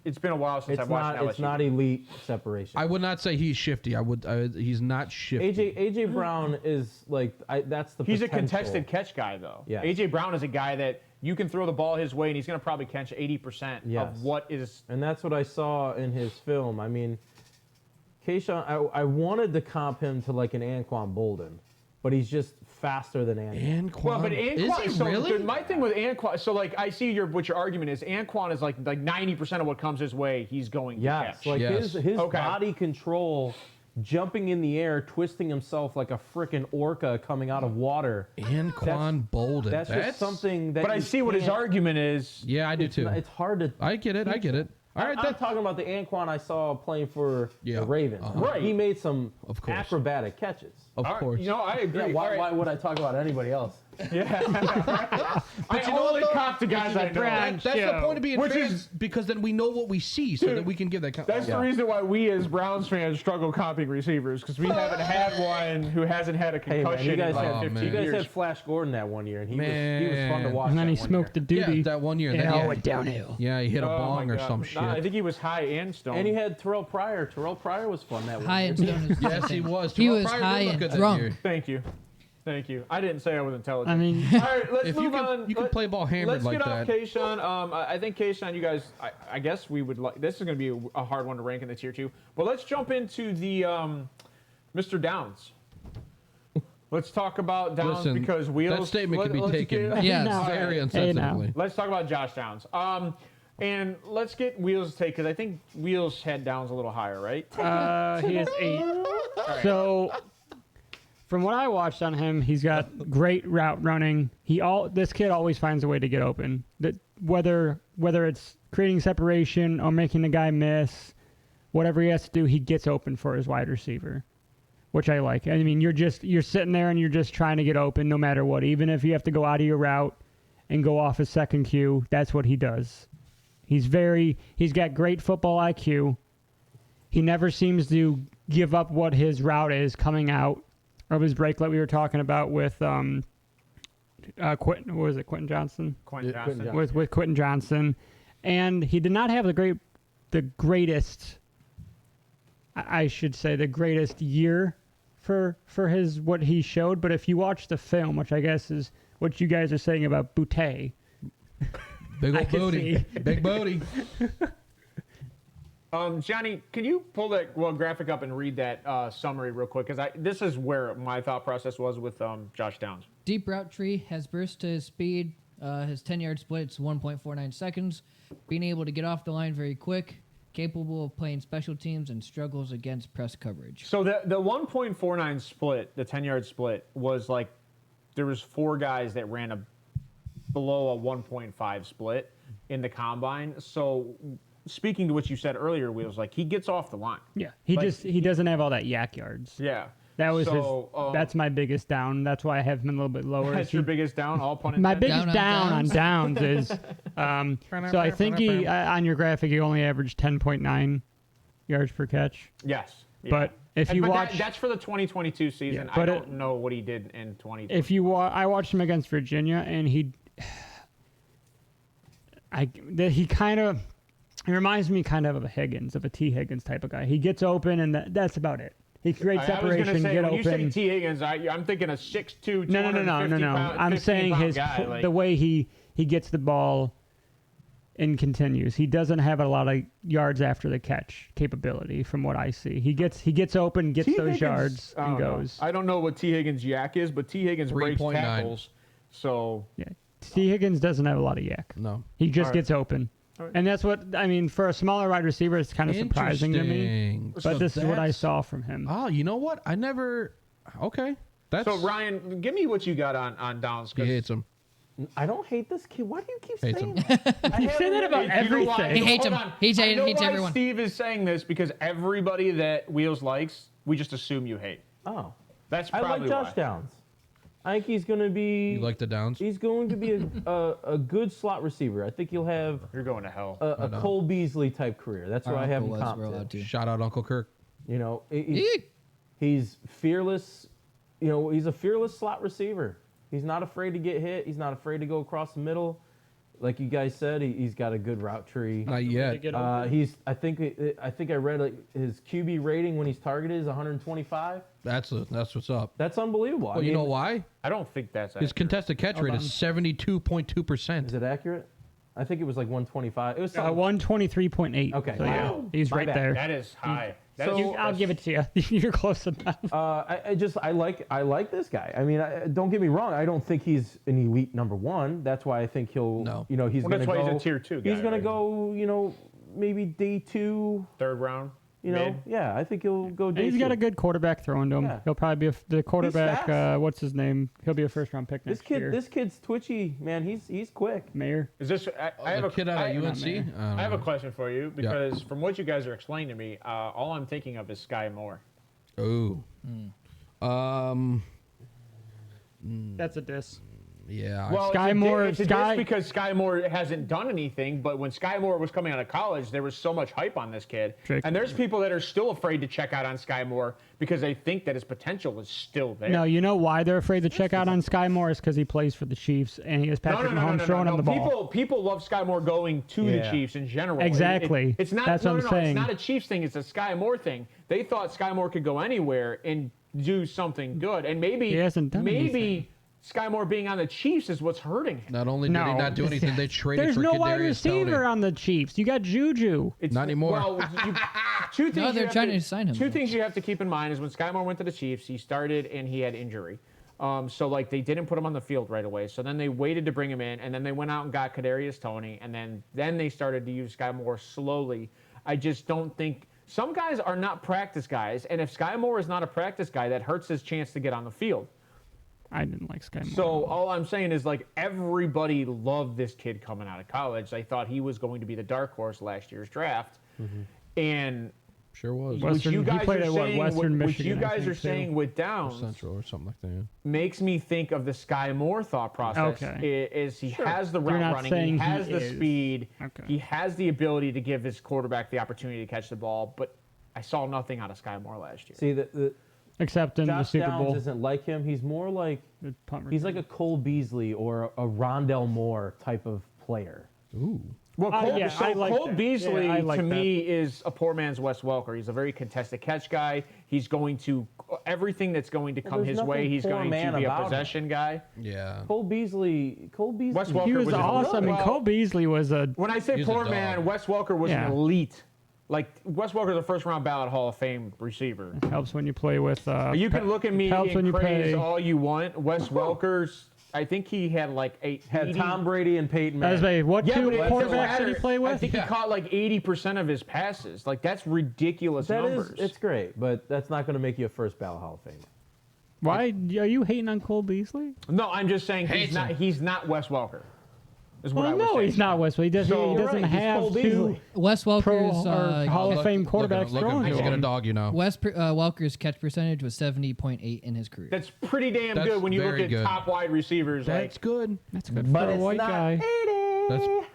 Speaker 1: it's been a while since I've watched LSU.
Speaker 3: It's not elite separation.
Speaker 4: I would not say he's shifty. He's not shifty.
Speaker 3: AJ Brown is that's the.
Speaker 1: He's a
Speaker 3: potential.
Speaker 1: contested catch guy, though.
Speaker 3: Yes.
Speaker 1: AJ Brown is a guy that you can throw the ball his way, and he's going to probably catch 80%
Speaker 3: Yes.
Speaker 1: of what is.
Speaker 3: And that's what I saw in his film. I mean, Keyshawn, I wanted to comp him to like an Anquan Bolden, but he's just faster than Anquan.
Speaker 4: Anquan.
Speaker 1: Well, but Anquan,
Speaker 4: is he really?
Speaker 1: my thing with Anquan, so like I see what your argument is. Anquan is like 90% of what comes his way, he's going to
Speaker 3: Yes,
Speaker 1: catch.
Speaker 3: like
Speaker 4: Yes.
Speaker 3: his
Speaker 1: Okay.
Speaker 3: body control, jumping in the air, twisting himself like a freaking orca coming out of water.
Speaker 4: Anquan Bolden.
Speaker 3: That's just something that.
Speaker 1: But I
Speaker 3: you
Speaker 1: see what his
Speaker 3: can't-
Speaker 1: argument is.
Speaker 4: Yeah, I do too.
Speaker 3: It's hard to.
Speaker 4: I get it. I get it. All right,
Speaker 3: I'm talking about the Anquan I saw playing for
Speaker 4: Yeah.
Speaker 3: the Ravens.
Speaker 1: Right.
Speaker 3: He made some
Speaker 4: Of course.
Speaker 3: acrobatic catches.
Speaker 4: of
Speaker 1: All right,
Speaker 4: course.
Speaker 1: I agree.
Speaker 3: Yeah, why,
Speaker 1: All right.
Speaker 3: why would I talk about anybody else?
Speaker 1: I
Speaker 4: you know
Speaker 1: only
Speaker 4: what, though?
Speaker 1: cop to guys I know.
Speaker 5: brand.
Speaker 4: That's the
Speaker 5: show.
Speaker 4: point of being
Speaker 1: Which
Speaker 4: fans,
Speaker 1: is-
Speaker 4: because then we know what we see, so
Speaker 1: Dude,
Speaker 4: that we can give that.
Speaker 1: That's the reason why we as Browns fans struggle comping receivers, because we haven't had one who hasn't had a
Speaker 3: Hey man,
Speaker 1: concussion
Speaker 3: you guys,
Speaker 1: in like
Speaker 3: had,
Speaker 1: 15
Speaker 3: you guys
Speaker 1: years.
Speaker 3: had Flash Gordon that one year, and he was fun to
Speaker 4: Man.
Speaker 3: watch.
Speaker 5: And then
Speaker 3: that
Speaker 5: he
Speaker 3: one
Speaker 5: smoked the
Speaker 3: year.
Speaker 5: doobie.
Speaker 4: Yeah, that 1 year.
Speaker 5: and
Speaker 4: That,
Speaker 5: it all
Speaker 4: yeah,
Speaker 5: went downhill.
Speaker 4: yeah, he hit a
Speaker 1: Oh,
Speaker 4: bong
Speaker 1: my
Speaker 4: or
Speaker 1: God.
Speaker 4: some shit.
Speaker 1: Nah, I think he was high and stoned.
Speaker 3: And he had Terrell Pryor. Terrell Pryor was fun that one
Speaker 2: High
Speaker 3: year.
Speaker 2: and stone is
Speaker 4: Yes, he was.
Speaker 2: He
Speaker 4: Terrell
Speaker 2: was
Speaker 4: Pryor did
Speaker 2: high
Speaker 4: look
Speaker 2: and
Speaker 4: good that
Speaker 2: drunk.
Speaker 4: year.
Speaker 1: Thank you. Thank you. I didn't say I was intelligent.
Speaker 5: I mean,
Speaker 1: all right, let's
Speaker 4: If
Speaker 1: move
Speaker 4: you can,
Speaker 1: on.
Speaker 4: you can play ball hammered
Speaker 1: Let's
Speaker 4: like
Speaker 1: get off
Speaker 4: that.
Speaker 1: Kayshawn. I think Kayshawn, you guys, I guess we would like. This is going to be a hard one to rank in the tier 2. But let's jump into the Mr. Downs. Let's talk about Downs
Speaker 4: Listen,
Speaker 1: because Wheels.
Speaker 4: that statement can be
Speaker 1: let's
Speaker 4: taken
Speaker 1: get-
Speaker 2: Yes.
Speaker 5: No.
Speaker 4: very
Speaker 5: Hey,
Speaker 4: insensitively.
Speaker 1: Let's talk about Josh Downs. And let's get Wheels' take because I think Wheels had Downs a little higher, right?
Speaker 5: he is 8. So, from what I watched on him, he's got great route running. This kid always finds a way to get open. Whether it's creating separation or making the guy miss, whatever he has to do, he gets open for his wide receiver, which I like. I mean, you're sitting there and you're just trying to get open no matter what. Even if you have to go out of your route and go off a second cue, that's what he does. He's got great football IQ. He never seems to give up what his route is coming out of his break like we were talking about with Quentin Johnson?
Speaker 1: Quentin
Speaker 3: Yeah,
Speaker 1: Johnson.
Speaker 3: Quentin
Speaker 5: With Quentin Johnson. And he did not have the greatest, I should say, the greatest year for what he showed. But if you watch the film, which I guess is what you guys are saying about Boutte,
Speaker 4: Big
Speaker 5: I
Speaker 4: old
Speaker 5: can
Speaker 4: booty.
Speaker 5: see.
Speaker 4: Big booty.
Speaker 1: Johnny, can you pull that graphic up and read that summary real quick? Because this is where my thought process was with Josh Downs.
Speaker 2: Deep route tree has burst to his speed. His 10-yard split is 1.49 seconds. Being able to get off the line very quick. Capable of playing special teams and struggles against press coverage.
Speaker 1: So the 1.49 split, the 10-yard split, was like there was 4 guys that ran below a 1.5 split in the combine. So speaking to what you said earlier, Wheels, like he gets off the line.
Speaker 5: yeah,
Speaker 1: Like,
Speaker 5: he doesn't have all that yak yards.
Speaker 1: Yeah.
Speaker 5: That was
Speaker 1: so,
Speaker 5: that's my biggest down. That's why I have him a little bit lower.
Speaker 1: That's your biggest down, all pun
Speaker 5: My
Speaker 1: intended.
Speaker 5: biggest
Speaker 2: Down on
Speaker 5: down on Downs is, so I think on your graphic, he only averaged 10.9 yards per catch.
Speaker 1: Yes. Yeah.
Speaker 5: But if you
Speaker 1: But
Speaker 5: watch,
Speaker 1: that's for the 2022 season.
Speaker 5: Yeah,
Speaker 1: I
Speaker 5: but
Speaker 1: don't know what he did in 2020.
Speaker 5: I watched him against Virginia, and he reminds me kind of a Higgins, of a T. Higgins type of guy. He gets open, and that's about it. He creates
Speaker 1: I was
Speaker 5: separation,
Speaker 1: gonna say,
Speaker 5: get
Speaker 1: when
Speaker 5: open.
Speaker 1: you say T. Higgins, I'm thinking a 6'2",
Speaker 5: No.
Speaker 1: 250 pound,
Speaker 5: I'm saying
Speaker 1: 15-pound
Speaker 5: his
Speaker 1: guy, like,
Speaker 5: the way he gets the ball and continues. He doesn't have a lot of yards after the catch capability, from what I see. He gets open, gets
Speaker 1: T.
Speaker 5: those
Speaker 1: Higgins,
Speaker 5: yards,
Speaker 1: I
Speaker 5: and
Speaker 1: don't know.
Speaker 5: goes.
Speaker 1: I don't know what T. Higgins' yak is, but T. Higgins breaks
Speaker 4: 3.9.
Speaker 1: tackles. So
Speaker 5: Yeah, T. Higgins doesn't have a lot of yak.
Speaker 4: No.
Speaker 5: He just
Speaker 1: All right.
Speaker 5: gets open.
Speaker 1: All right.
Speaker 5: And that's what, I mean, for a smaller wide receiver, it's kind of surprising to me.
Speaker 4: Interesting.
Speaker 5: But
Speaker 4: So
Speaker 5: this is what I
Speaker 4: that's-
Speaker 5: saw from him.
Speaker 4: Oh, you know what? I never. Okay. That's.
Speaker 1: so Ryan, give me what you got on Downs.
Speaker 4: He hates him.
Speaker 3: I don't hate this kid. Why do you keep
Speaker 4: Hates
Speaker 3: saying
Speaker 4: him.
Speaker 3: that?
Speaker 5: You say that about everything.
Speaker 2: He hates
Speaker 1: Hold
Speaker 2: him.
Speaker 1: on.
Speaker 2: He's
Speaker 1: I
Speaker 2: hating-
Speaker 1: know
Speaker 2: hates
Speaker 1: why
Speaker 2: everyone.
Speaker 1: Steve is saying this because everybody that Wheels likes, we just assume you hate.
Speaker 3: Oh,
Speaker 1: That's
Speaker 3: I
Speaker 1: probably
Speaker 3: like Josh
Speaker 1: why.
Speaker 3: Downs. I think he's going to be.
Speaker 4: You like the Downs?
Speaker 3: He's going to be a good slot receiver. I think he'll have
Speaker 1: You're going to hell.
Speaker 3: a Cole Beasley type career. That's
Speaker 2: Our
Speaker 3: what I have
Speaker 2: uncle
Speaker 3: him
Speaker 2: was,
Speaker 3: comped
Speaker 2: we're
Speaker 3: to.
Speaker 2: allowed to.
Speaker 4: Shout out Uncle Kirk.
Speaker 3: You know,
Speaker 2: Eek.
Speaker 3: he's fearless. You know, he's a fearless slot receiver. He's not afraid to get hit. He's not afraid to go across the middle. Like you guys said, he's got a good route tree.
Speaker 4: Not yet.
Speaker 3: I think I read like his QB rating when he's targeted is 125.
Speaker 4: That's what's up.
Speaker 3: That's unbelievable.
Speaker 4: Well, you know why?
Speaker 1: I don't think that's
Speaker 4: His
Speaker 1: accurate.
Speaker 4: contested catch rate is 72.2%.
Speaker 3: Is it accurate? I think it was like 125. It was something.
Speaker 5: 123.8.
Speaker 3: Okay.
Speaker 5: So, yeah,
Speaker 3: Wow.
Speaker 5: he's
Speaker 3: My
Speaker 5: right
Speaker 3: bad.
Speaker 5: there.
Speaker 1: That is high. That
Speaker 3: So-
Speaker 1: is-
Speaker 5: I'll give it to you. You're close enough.
Speaker 3: I like this guy. I mean, don't get me wrong. I don't think he's an elite number one. That's why I think he'll.
Speaker 4: No.
Speaker 3: You know, he's
Speaker 1: Well,
Speaker 3: going to
Speaker 1: that's
Speaker 3: go.
Speaker 1: why he's a tier 2 guy,
Speaker 3: He's going
Speaker 1: right?
Speaker 3: to go. You know, maybe day 2.
Speaker 1: third round.
Speaker 3: You know,
Speaker 1: mid.
Speaker 3: yeah. I think he'll go day
Speaker 5: He's
Speaker 3: 2.
Speaker 5: got a good quarterback throwing to him.
Speaker 3: Yeah.
Speaker 5: He'll probably be the quarterback.
Speaker 3: fast.
Speaker 5: What's his name? He'll be a first-round pick
Speaker 3: This
Speaker 5: next year.
Speaker 3: kid. This kid's twitchy, man. He's quick.
Speaker 5: Mayor.
Speaker 1: Is this? I have
Speaker 4: The
Speaker 1: a
Speaker 4: kid out of
Speaker 1: I-
Speaker 4: UNC?
Speaker 5: man.
Speaker 1: I have a question for you because from what you guys are explaining to me, all I'm thinking of is Sky Moore.
Speaker 4: Ooh.
Speaker 5: That's a diss.
Speaker 4: Yeah.
Speaker 1: Well,
Speaker 5: Sky Moore-
Speaker 1: it's a
Speaker 5: Sky-
Speaker 1: diss because Sky Moore hasn't done anything, but when Sky Moore was coming out of college, there was so much hype on this kid.
Speaker 5: Drake-
Speaker 1: And there's people that are still afraid to check out on Sky Moore because they think that his potential is still there.
Speaker 5: No, you know why they're afraid to check out on Sky Moore is because he plays for the Chiefs and he has Patrick Mahomes throwing him the ball.
Speaker 1: People love Sky Moore going to the
Speaker 3: Yeah.
Speaker 1: Chiefs in general.
Speaker 5: Exactly.
Speaker 1: It's not.
Speaker 5: That's
Speaker 1: no,
Speaker 5: what
Speaker 1: no,
Speaker 5: I'm
Speaker 1: no,
Speaker 5: saying.
Speaker 1: It's not a Chiefs thing. It's a Sky Moore thing. They thought Sky Moore could go anywhere and do something good, and maybe
Speaker 5: He hasn't done anything.
Speaker 1: Sky Moore being on the Chiefs is what's hurting him.
Speaker 4: Not only did he not do anything, they traded
Speaker 5: There's
Speaker 4: for
Speaker 5: no wide
Speaker 4: Kadarius
Speaker 5: receiver
Speaker 4: Toney.
Speaker 5: on the Chiefs. You got Juju.
Speaker 1: It's,
Speaker 4: Not anymore.
Speaker 1: Well, two things.
Speaker 2: No,
Speaker 1: you
Speaker 2: they're
Speaker 1: have
Speaker 2: trying to sign him,
Speaker 1: Two
Speaker 2: though.
Speaker 1: things you have to keep in mind is when Sky Moore went to the Chiefs, he started and he had injury. So like they didn't put him on the field right away. So then they waited to bring him in, and then they went out and got Kadarius Toney, and then they started to use Sky Moore slowly. I just don't think some guys are not practice guys, and if Sky Moore is not a practice guy, that hurts his chance to get on the field.
Speaker 5: I didn't like Sky Moore.
Speaker 1: So all I'm saying is like everybody loved this kid coming out of college. They thought he was going to be the dark horse last year's draft, and
Speaker 4: Sure was.
Speaker 5: Western-
Speaker 1: which you
Speaker 5: he
Speaker 1: guys
Speaker 5: played
Speaker 1: are
Speaker 5: at, what,
Speaker 1: saying,
Speaker 5: Western
Speaker 1: which
Speaker 5: Michigan,
Speaker 1: you
Speaker 5: I
Speaker 1: guys
Speaker 5: think,
Speaker 1: are
Speaker 5: too.
Speaker 1: saying with Downs
Speaker 4: Central or something like that.
Speaker 1: makes me think of the Sky Moore thought process.
Speaker 5: Okay.
Speaker 1: Is he has the route
Speaker 5: not
Speaker 1: running,
Speaker 5: saying
Speaker 1: he
Speaker 5: he
Speaker 1: has the
Speaker 5: is.
Speaker 1: speed,
Speaker 5: Okay.
Speaker 1: he has the ability to give his quarterback the opportunity to catch the ball, but I saw nothing out of Sky Moore last year.
Speaker 3: See, the
Speaker 5: Except in the
Speaker 3: Josh
Speaker 5: Super
Speaker 3: Downs
Speaker 5: Bowl.
Speaker 3: isn't like him. He's more like
Speaker 5: The punt
Speaker 3: he's like
Speaker 5: return.
Speaker 3: a Cole Beasley or a Rondell Moore type of player.
Speaker 4: Ooh.
Speaker 1: Well, Cole,
Speaker 5: yeah, I like
Speaker 1: Cole
Speaker 5: that.
Speaker 1: Beasley
Speaker 5: Yeah, I like
Speaker 1: to
Speaker 5: that.
Speaker 1: me is a poor man's Wes Welker. He's a very contested catch guy. He's going to everything that's going to come
Speaker 3: there's
Speaker 1: his way.
Speaker 3: nothing
Speaker 1: He's
Speaker 3: poor
Speaker 1: going to
Speaker 3: man
Speaker 1: be a
Speaker 3: about him.
Speaker 1: possession guy.
Speaker 4: Yeah.
Speaker 3: Cole Beasley.
Speaker 1: Wes Welker
Speaker 5: He was
Speaker 1: was an
Speaker 5: awesome,
Speaker 1: elite-
Speaker 5: and Cole Beasley was a.
Speaker 1: When I say
Speaker 4: He's a
Speaker 1: poor
Speaker 4: dog.
Speaker 1: man, Wes Welker was
Speaker 5: Yeah.
Speaker 1: an elite. Like Wes Welker's a first-round ballot Hall of Fame receiver.
Speaker 5: Helps when you play with.
Speaker 1: You can look at me
Speaker 5: helps when
Speaker 1: and
Speaker 5: you
Speaker 1: praise
Speaker 5: play.
Speaker 1: all you want. Wes Welker's, I think he had like
Speaker 3: Had Tom Brady and Peyton
Speaker 5: As
Speaker 3: Manning.
Speaker 5: a, what
Speaker 1: Yeah,
Speaker 5: two
Speaker 1: but it doesn't
Speaker 5: quarterbacks
Speaker 1: matter.
Speaker 5: did he play with?
Speaker 1: I think he caught like 80% of his passes. Like that's ridiculous
Speaker 3: That
Speaker 1: numbers.
Speaker 3: is, it's great, but that's not going to make you a first ballot Hall of Famer.
Speaker 5: Why are you hating on Cole Beasley?
Speaker 1: No, I'm just saying
Speaker 4: Hates him.
Speaker 1: he's not Wes Welker. Is what I
Speaker 5: Well,
Speaker 1: would
Speaker 5: no,
Speaker 1: say.
Speaker 5: he's not Wesley. He doesn't.
Speaker 1: So-
Speaker 5: he
Speaker 1: You're
Speaker 5: doesn't
Speaker 3: right, he's
Speaker 5: have
Speaker 3: Cole
Speaker 5: two
Speaker 3: Beasley.
Speaker 2: Wes
Speaker 5: Pro
Speaker 2: Welker's
Speaker 5: or Hall of Fame
Speaker 4: Look
Speaker 5: quarterbacks
Speaker 4: at him.
Speaker 5: thrown
Speaker 4: He's
Speaker 5: to
Speaker 4: gonna
Speaker 5: him.
Speaker 4: dog you now.
Speaker 2: Welker's catch percentage was 70.8 in his career.
Speaker 1: That's pretty damn
Speaker 4: That's
Speaker 1: good when you look
Speaker 4: very
Speaker 1: at
Speaker 4: good.
Speaker 1: top wide receivers.
Speaker 4: That's
Speaker 1: Like
Speaker 4: good.
Speaker 5: That's good
Speaker 3: But
Speaker 5: for a
Speaker 3: it's
Speaker 5: white
Speaker 3: not
Speaker 5: guy.
Speaker 3: 80.
Speaker 4: That's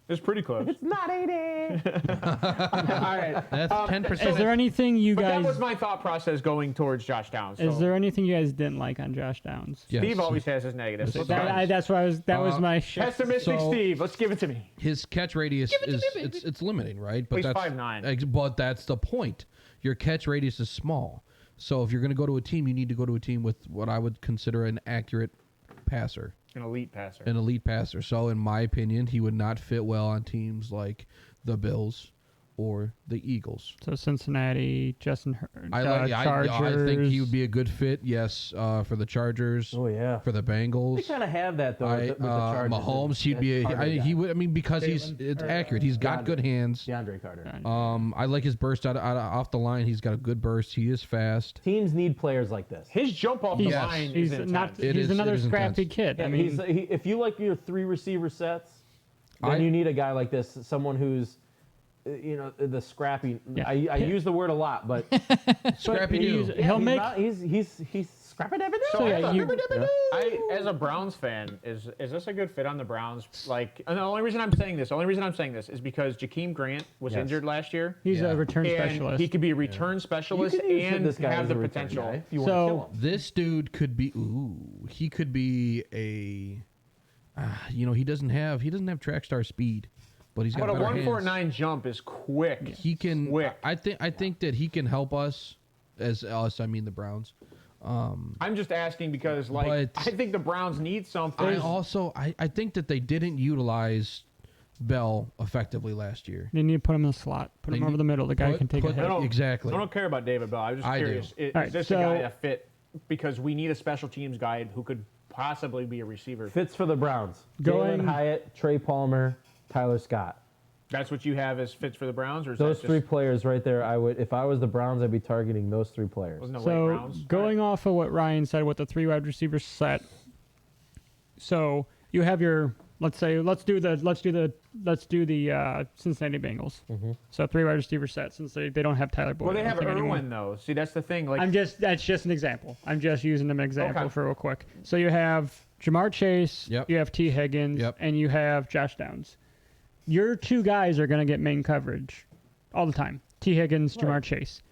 Speaker 1: it's pretty close.
Speaker 3: Not 80.
Speaker 1: All right.
Speaker 4: that's 10%.
Speaker 5: Is there anything you
Speaker 1: But that
Speaker 5: guys?
Speaker 1: was my thought process going towards Josh Downs.
Speaker 5: Is
Speaker 1: So
Speaker 5: there anything you guys didn't like on Josh Downs?
Speaker 4: Yes.
Speaker 1: Steve always has his negatives. So
Speaker 5: That's why I was. That was my.
Speaker 1: pessimistic
Speaker 4: So-
Speaker 1: Steve. Let's give it to me.
Speaker 4: His catch radius is it's limiting, right? But
Speaker 1: He's
Speaker 4: that's
Speaker 1: 5'9".
Speaker 4: But that's the point. Your catch radius is small. So if you're going to go to a team, you need to go to a team with what I would consider an accurate passer,
Speaker 1: An elite passer.
Speaker 4: an elite passer. So in my opinion, he would not fit well on teams like the Bills or the Eagles.
Speaker 5: So Cincinnati, Justin
Speaker 4: I
Speaker 5: Chargers.
Speaker 4: think he would be a good fit. Yes, for the Chargers.
Speaker 3: Oh, yeah.
Speaker 4: For the
Speaker 3: They
Speaker 4: Bengals.
Speaker 3: kind of have that, though, with the Chargers.
Speaker 4: Mahomes, he'd be. He would. I mean, because it's accurate. He's got good hands.
Speaker 3: DeAndre Carter.
Speaker 4: I like his burst off the line. He's got a good burst. He is fast.
Speaker 3: Teams need players like this.
Speaker 1: His jump off the
Speaker 5: He's,
Speaker 1: line
Speaker 5: he's
Speaker 1: is
Speaker 5: not.
Speaker 1: intense.
Speaker 4: It
Speaker 5: He's
Speaker 4: is-
Speaker 5: another
Speaker 4: it is
Speaker 5: scrappy
Speaker 4: intense.
Speaker 5: kid. I
Speaker 3: And
Speaker 5: mean,
Speaker 3: if you like your 3 receiver sets, then you need a guy like this, someone who's, the scrappy.
Speaker 5: Yeah.
Speaker 3: I use the word a lot, but
Speaker 4: Scrappy
Speaker 5: he's-
Speaker 4: dude.
Speaker 5: he'll make.
Speaker 3: he's scrappy every day.
Speaker 1: So
Speaker 5: yeah,
Speaker 1: as a Browns fan, is this a good fit on the Browns? Like, and the only reason I'm saying this, is because Jakeem Grant was
Speaker 3: Yes.
Speaker 1: injured last year,
Speaker 5: He's
Speaker 4: Yeah.
Speaker 5: a return
Speaker 1: and
Speaker 5: specialist.
Speaker 1: he could be a return
Speaker 3: You
Speaker 1: specialist
Speaker 3: could use
Speaker 1: and
Speaker 3: this guy
Speaker 1: have
Speaker 3: as
Speaker 1: the
Speaker 3: a return
Speaker 1: potential.
Speaker 3: guy if you
Speaker 5: So-
Speaker 3: want to kill him.
Speaker 4: This dude could be. He could be a. He doesn't have track star speed, but he's got
Speaker 1: But a
Speaker 4: better
Speaker 1: 149
Speaker 4: hands.
Speaker 1: jump is quick.
Speaker 4: He can.
Speaker 1: Quick.
Speaker 4: I think that he can help us. As us, I mean the Browns.
Speaker 1: I'm just asking because, like,
Speaker 4: But-
Speaker 1: I think the Browns need something.
Speaker 4: I think that they didn't utilize Bell effectively last year.
Speaker 5: They need to put him in the slot. Put
Speaker 4: They
Speaker 5: him over
Speaker 4: need-
Speaker 5: the middle. The guy
Speaker 4: put-
Speaker 5: can take a
Speaker 4: put-
Speaker 5: hit.
Speaker 4: Exactly.
Speaker 1: I don't care about David Bell. I was just
Speaker 4: I do.
Speaker 1: curious. Is
Speaker 5: All right,
Speaker 1: this
Speaker 5: so-
Speaker 1: a guy that fit? Because we need a special teams guy who could possibly be a receiver.
Speaker 3: Fits for the Browns.
Speaker 5: Going-
Speaker 3: Jalen Hyatt, Trey Palmer, Tyler Scott.
Speaker 1: That's what you have as fits for the Browns, or is
Speaker 3: Those
Speaker 1: that
Speaker 3: 3
Speaker 1: just,
Speaker 3: players right there. I would, if I was the Browns, I'd be targeting those 3 players.
Speaker 1: wasn't it
Speaker 5: So
Speaker 1: Browns?
Speaker 5: going off of what Ryan said with the 3 wide receiver set. So you have your let's do the Cincinnati Bengals.
Speaker 3: Mm-hmm.
Speaker 5: So 3 wide receiver set since they don't have Tyler Boyd.
Speaker 1: Well, they
Speaker 5: I don't
Speaker 1: have
Speaker 5: think anymore.
Speaker 1: Irwin though. See, that's the thing. Like,
Speaker 5: That's just an example. I'm just using them an example
Speaker 1: Okay.
Speaker 5: for real quick. So you have Jamar Chase,
Speaker 4: Yep.
Speaker 5: you have T. Higgins,
Speaker 4: Yep.
Speaker 5: and you have Josh Downs. Your two guys are going to get main coverage all the time. T. Higgins, Jamar Chase.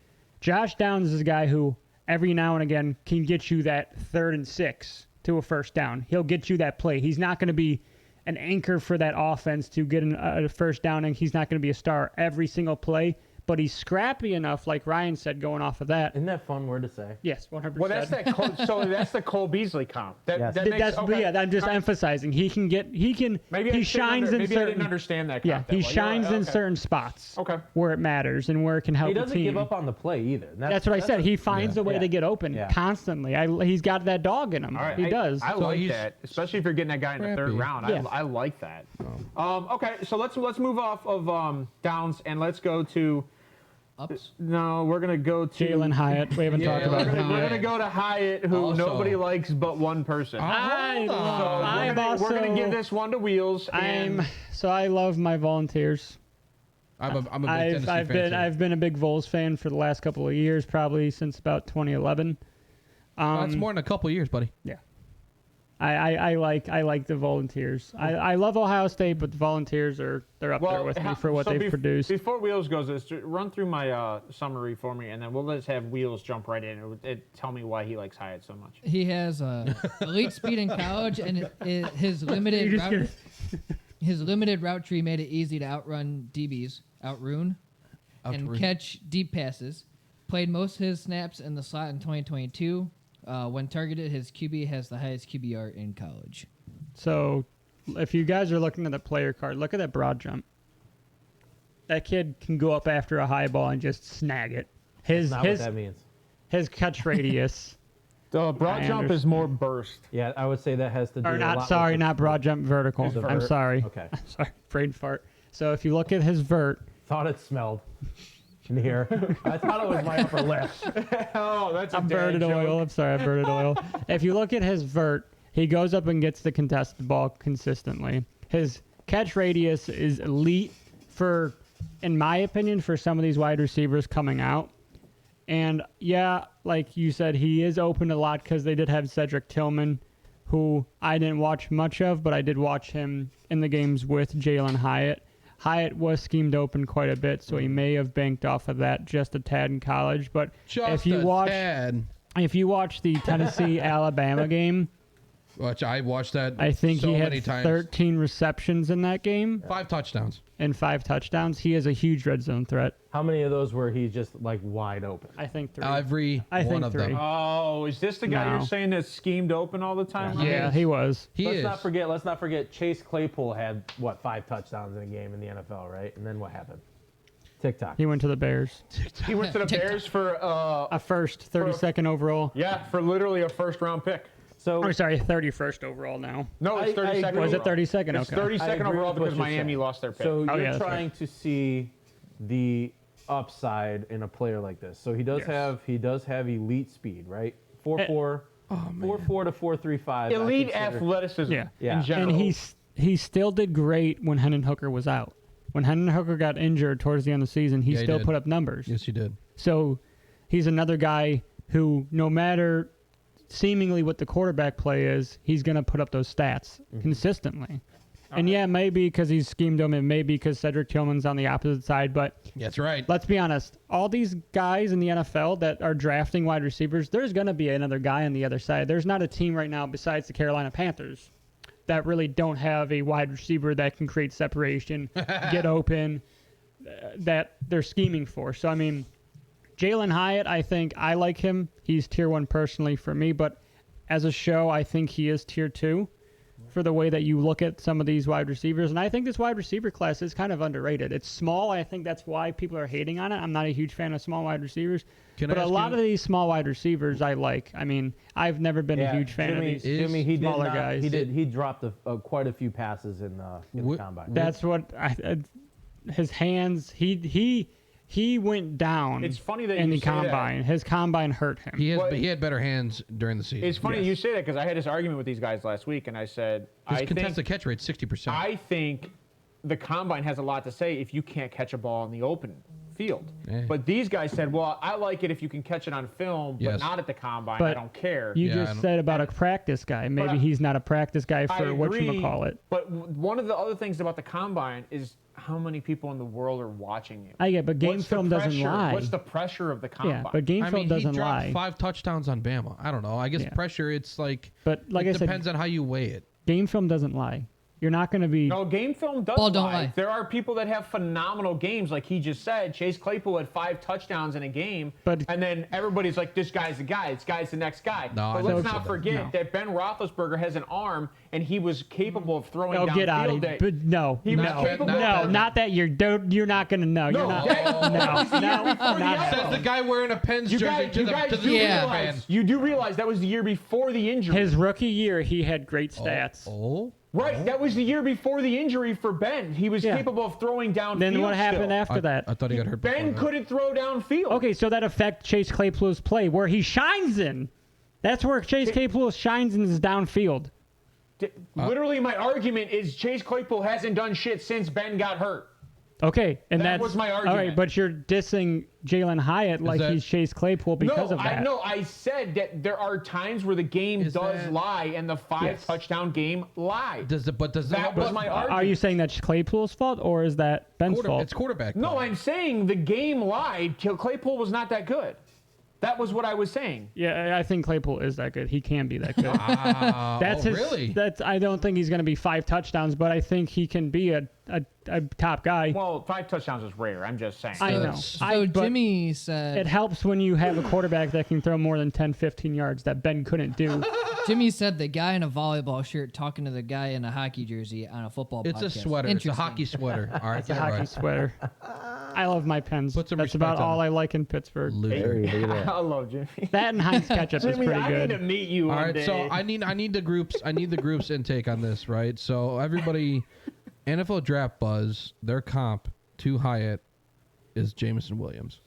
Speaker 5: Josh Downs is a guy who every now and again can get you that 3rd and 6 to a first down. He'll get you that play. He's not going to be an anchor for that offense to get a first down, and he's not going to be a star every single play. But he's scrappy enough, like Ryan said, going off of that.
Speaker 3: Isn't that fun word to say?
Speaker 5: Yes, 100%.
Speaker 1: Well, that's that. So that's the Cole Beasley comp.
Speaker 3: Yes.
Speaker 5: I'm just emphasizing. He shines in
Speaker 1: maybe I
Speaker 5: certain.
Speaker 1: didn't understand that.
Speaker 5: Yeah,
Speaker 1: Comp that
Speaker 5: he
Speaker 1: well.
Speaker 5: shines in
Speaker 1: Okay.
Speaker 5: certain spots.
Speaker 1: Okay.
Speaker 5: Where it matters and where it can help
Speaker 3: He
Speaker 5: the
Speaker 3: doesn't
Speaker 5: team.
Speaker 3: give up on the play either. And
Speaker 5: That's what I said. He finds a way to get open constantly. He's got that dog in him.
Speaker 1: All right.
Speaker 5: He does.
Speaker 1: I like that, especially if you're getting that guy in the 3rd
Speaker 4: Scrappy.
Speaker 1: round.
Speaker 5: Yeah.
Speaker 1: I like that. Okay, so let's move off of Downs and let's go to.
Speaker 2: Ups.
Speaker 1: No, we're gonna go to
Speaker 5: Jalen Hyatt. We haven't talked about
Speaker 1: We're
Speaker 5: him
Speaker 1: gonna
Speaker 5: yet.
Speaker 1: go to Hyatt, who
Speaker 4: Also-
Speaker 1: nobody likes but one person.
Speaker 5: I'm
Speaker 1: We're gonna give this one to Wheels. And
Speaker 5: I love my Volunteers.
Speaker 4: I'm a big Tennessee fan, too.
Speaker 5: I've been a big Vols fan for the last couple of years, probably since about 2011.
Speaker 4: That's more than a couple years, buddy.
Speaker 5: Yeah. I like the Volunteers. I love Ohio State, but the Volunteers they're up there with me for what they've produced.
Speaker 1: Before Wheels goes, just run through my summary for me, and then we'll just have Wheels jump right in and tell me why he likes Hyatt so much.
Speaker 2: He has elite speed in college, and his limited route tree made it easy to outrun DBs, outrun, and catch deep passes. Played most of his snaps in the slot in 2022. When targeted, his QB has the highest QBR in college.
Speaker 5: So, if you guys are looking at the player card, look at that broad jump. That kid can go up after a high ball and just snag it.
Speaker 3: Not what that means.
Speaker 5: His catch radius.
Speaker 1: The broad jump is more burst.
Speaker 3: Yeah, I would say that has to do
Speaker 5: Or
Speaker 3: a
Speaker 5: not,
Speaker 3: lot
Speaker 5: sorry,
Speaker 3: with
Speaker 5: not broad jump, vertical.
Speaker 3: the
Speaker 5: I'm
Speaker 3: vert.
Speaker 5: sorry.
Speaker 3: Okay.
Speaker 5: Sorry, brain fart. So if you look at his vert,
Speaker 3: Thought it smelled in here. I thought it was my upper lip.
Speaker 1: Oh, that's a
Speaker 5: I'm
Speaker 1: dad
Speaker 5: birded
Speaker 1: joke.
Speaker 5: oil. I'm sorry, I birded oil. If you look at his vert, he goes up and gets the contested ball consistently. His catch radius is elite for, in my opinion, for some of these wide receivers coming out. And yeah, like you said, he is open a lot because they did have Cedric Tillman, who I didn't watch much of, but I did watch him in the games with Jalen Hyatt. Hyatt was schemed open quite a bit, so he may have banked off of that just a tad in college. But if you watch the Tennessee Alabama game,
Speaker 4: Which I watched that
Speaker 5: I think
Speaker 4: so
Speaker 5: he
Speaker 4: many
Speaker 5: had
Speaker 4: times.
Speaker 5: 13 receptions in that game
Speaker 4: 5 touchdowns.
Speaker 5: and 5 touchdowns. He is a huge red zone threat.
Speaker 3: How many of those were he just like wide open?
Speaker 5: I think 3.
Speaker 4: Every
Speaker 5: I
Speaker 4: one
Speaker 5: think
Speaker 4: of
Speaker 5: 3.
Speaker 4: them.
Speaker 1: Oh, is this the guy
Speaker 5: No.
Speaker 1: you're saying that's schemed open all the time?
Speaker 5: Yeah, he was.
Speaker 4: He
Speaker 3: Let's
Speaker 4: is.
Speaker 3: not forget Chase Claypool had 5 touchdowns in a game in the NFL, right? And then what happened? TikTok.
Speaker 5: He went to the Bears.
Speaker 1: He went to the Bears for
Speaker 5: A first, 32nd overall.
Speaker 1: for literally a first round pick.
Speaker 3: So
Speaker 5: Oh, sorry, 31st overall now.
Speaker 1: No, it's
Speaker 3: I
Speaker 1: 32nd.
Speaker 3: agree.
Speaker 5: Was it
Speaker 1: overall.
Speaker 5: 32nd?
Speaker 1: It's
Speaker 5: Okay.
Speaker 1: 32nd
Speaker 3: I agree
Speaker 1: overall
Speaker 3: with what
Speaker 1: because
Speaker 3: you're
Speaker 1: Miami
Speaker 3: saying.
Speaker 1: lost their pick.
Speaker 3: So
Speaker 5: Oh,
Speaker 3: you're
Speaker 5: yeah, that's
Speaker 3: trying to see the upside in a player like this. So he does have elite speed, right? 4.4 4.4 to 4.35.
Speaker 1: Elite
Speaker 3: I consider-
Speaker 1: athleticism.
Speaker 5: Yeah.
Speaker 3: Yeah.
Speaker 1: In general.
Speaker 5: And he still did great when Hendon Hooker was out. When Hendon Hooker got injured towards the end of the season, he
Speaker 4: Yeah, he
Speaker 5: still
Speaker 4: did.
Speaker 5: put up numbers.
Speaker 4: Yes, he did.
Speaker 5: So he's another guy who, no matter seemingly what the quarterback play is, he's going to put up those stats consistently. And yeah, maybe because he's schemed him, and maybe because Cedric Tillman's on the opposite side. But
Speaker 4: That's right.
Speaker 5: let's be honest, all these guys in the NFL that are drafting wide receivers, there's going to be another guy on the other side. There's not a team right now besides the Carolina Panthers that really don't have a wide receiver that can create separation, get open, that they're scheming for. So, I mean, Jalen Hyatt, I think I like him. He's tier 1 personally for me, but as a show, I think he is tier 2 for the way that you look at some of these wide receivers. And I think this wide receiver class is kind of underrated. It's small. I think that's why people are hating on it. I'm not a huge fan of small wide receivers.
Speaker 4: Can I
Speaker 5: But a
Speaker 4: ask
Speaker 5: lot
Speaker 4: you-
Speaker 5: of these small wide receivers I like. I mean, I've never been a huge fan of these.
Speaker 3: Jimmy, he did
Speaker 5: smaller
Speaker 3: not,
Speaker 5: guys.
Speaker 3: He dropped quite a few passes in the combine.
Speaker 5: That's what his hands. He went down.
Speaker 1: It's funny that
Speaker 5: in
Speaker 1: you
Speaker 5: the
Speaker 1: say that.
Speaker 5: combine. His combine hurt him.
Speaker 4: He had better hands during the season.
Speaker 1: It's funny you say that because I had this argument with these guys last week, and I said,
Speaker 4: His contested catch rate 60%.
Speaker 1: I think the combine has a lot to say if you can't catch a ball in the open field.
Speaker 4: Eh.
Speaker 1: But these guys said, well, I like it if you can catch it on film, but
Speaker 4: Yes.
Speaker 1: not at the combine.
Speaker 5: But
Speaker 1: I don't care.
Speaker 5: You
Speaker 4: Yeah, I
Speaker 5: just
Speaker 4: don't-
Speaker 5: said about a practice guy. Maybe
Speaker 1: I-
Speaker 5: he's not a practice guy
Speaker 1: I
Speaker 5: for
Speaker 1: agree,
Speaker 5: whatchamacallit.
Speaker 1: But one of the other things about the combine is how many people in the world are watching you.
Speaker 5: I get, but game
Speaker 1: What's the
Speaker 5: film doesn't
Speaker 1: pressure?
Speaker 5: lie.
Speaker 1: What's the pressure of the combine?
Speaker 5: Yeah, but game
Speaker 4: I
Speaker 5: film
Speaker 4: mean,
Speaker 5: doesn't
Speaker 4: he dropped
Speaker 5: lie.
Speaker 4: 5 touchdowns on Bama. I don't know. I guess
Speaker 5: Yeah.
Speaker 4: pressure. It's like,
Speaker 5: But like
Speaker 4: it
Speaker 5: I said,
Speaker 4: depends on how you weigh it.
Speaker 5: game film doesn't lie. You're not going to be.
Speaker 1: No, game film does
Speaker 2: Ball don't lie.
Speaker 1: There are people that have phenomenal games, like he just said. Chase Claypool had 5 touchdowns in a game,
Speaker 5: But-
Speaker 1: and then everybody's like, "This guy's the guy. This guy's the next guy."
Speaker 4: No, I
Speaker 1: but
Speaker 4: never
Speaker 1: let's
Speaker 4: said
Speaker 1: not
Speaker 4: that.
Speaker 1: forget
Speaker 5: No.
Speaker 1: that Ben Roethlisberger has an arm, and he was capable of throwing
Speaker 5: Oh, get out
Speaker 1: downfield.
Speaker 5: of
Speaker 1: that-
Speaker 5: it. But no,
Speaker 1: He was
Speaker 5: no,
Speaker 1: capable
Speaker 5: no,
Speaker 1: of-
Speaker 5: not that you're not going to know. You're not. No, not
Speaker 4: Says the guy wearing a Pens
Speaker 1: You
Speaker 4: jersey
Speaker 1: guys,
Speaker 4: to
Speaker 1: you
Speaker 4: the,
Speaker 1: guys
Speaker 4: to the
Speaker 1: do
Speaker 2: Yeah.
Speaker 4: Steelers fan.
Speaker 1: realize, you do realize that was the year before the injury.
Speaker 5: His rookie year, he had great stats.
Speaker 4: Oh.
Speaker 1: Right, that was the year before the injury for Ben. He was
Speaker 5: Yeah.
Speaker 1: capable of throwing downfield.
Speaker 5: Then what happened
Speaker 1: still.
Speaker 5: after that?
Speaker 4: I thought he got hurt before
Speaker 1: Ben
Speaker 4: that.
Speaker 1: couldn't throw downfield.
Speaker 5: Okay, so that affects Chase Claypool's play, where he shines in. That's where Chase Claypool shines in his downfield.
Speaker 1: Literally, my argument is Chase Claypool hasn't done shit since Ben got hurt.
Speaker 5: Okay, and
Speaker 1: That
Speaker 5: that's
Speaker 1: was my
Speaker 5: All right,
Speaker 1: argument.
Speaker 5: but you're dissing Jalen Hyatt like
Speaker 4: that-
Speaker 5: he's Chase Claypool because
Speaker 1: No,
Speaker 5: of that.
Speaker 1: I said that there are times where the game
Speaker 4: Is
Speaker 1: does
Speaker 4: that-
Speaker 1: lie, and the 5
Speaker 5: Yes.
Speaker 1: touchdown game lied.
Speaker 4: Does it? But does
Speaker 1: That was my argument.
Speaker 5: Are you saying that's Claypool's fault or is that Ben's fault?
Speaker 4: It's quarterback.
Speaker 1: No,
Speaker 4: play.
Speaker 1: I'm saying the game lied. Claypool was not that good. That was what I was saying.
Speaker 5: Yeah, I think Claypool is that good. He can be that good. That's
Speaker 4: oh,
Speaker 5: his.
Speaker 4: really?
Speaker 5: That's. I don't think he's going to be 5 touchdowns, but I think he can be a top guy.
Speaker 1: Well, 5 touchdowns is rare. I'm just saying.
Speaker 5: I know.
Speaker 2: So
Speaker 5: but
Speaker 2: Jimmy said.
Speaker 5: it helps when you have a quarterback that can throw more than 10, 15 yards that Ben couldn't do.
Speaker 2: Jimmy said the guy in a volleyball shirt talking to the guy in a hockey jersey on a football
Speaker 4: It's
Speaker 2: podcast.
Speaker 4: a sweater. It's a
Speaker 2: Interesting.
Speaker 4: hockey sweater. All right,
Speaker 5: It's a
Speaker 4: get it
Speaker 5: hockey
Speaker 4: right.
Speaker 5: sweater. I love my Pens.
Speaker 4: Put some
Speaker 5: That's
Speaker 4: respect
Speaker 5: about
Speaker 4: on
Speaker 5: all
Speaker 4: it.
Speaker 5: I like in Pittsburgh.
Speaker 4: Loser.
Speaker 1: I love Jimmy.
Speaker 5: That and Heinz ketchup is
Speaker 1: Jimmy,
Speaker 5: pretty
Speaker 1: I need to
Speaker 5: good.
Speaker 1: meet you
Speaker 4: All
Speaker 1: one
Speaker 4: right,
Speaker 1: day.
Speaker 4: so I need the groups intake on this, right? So everybody, NFL draft buzz, their comp to Hyatt is Jameson Williams.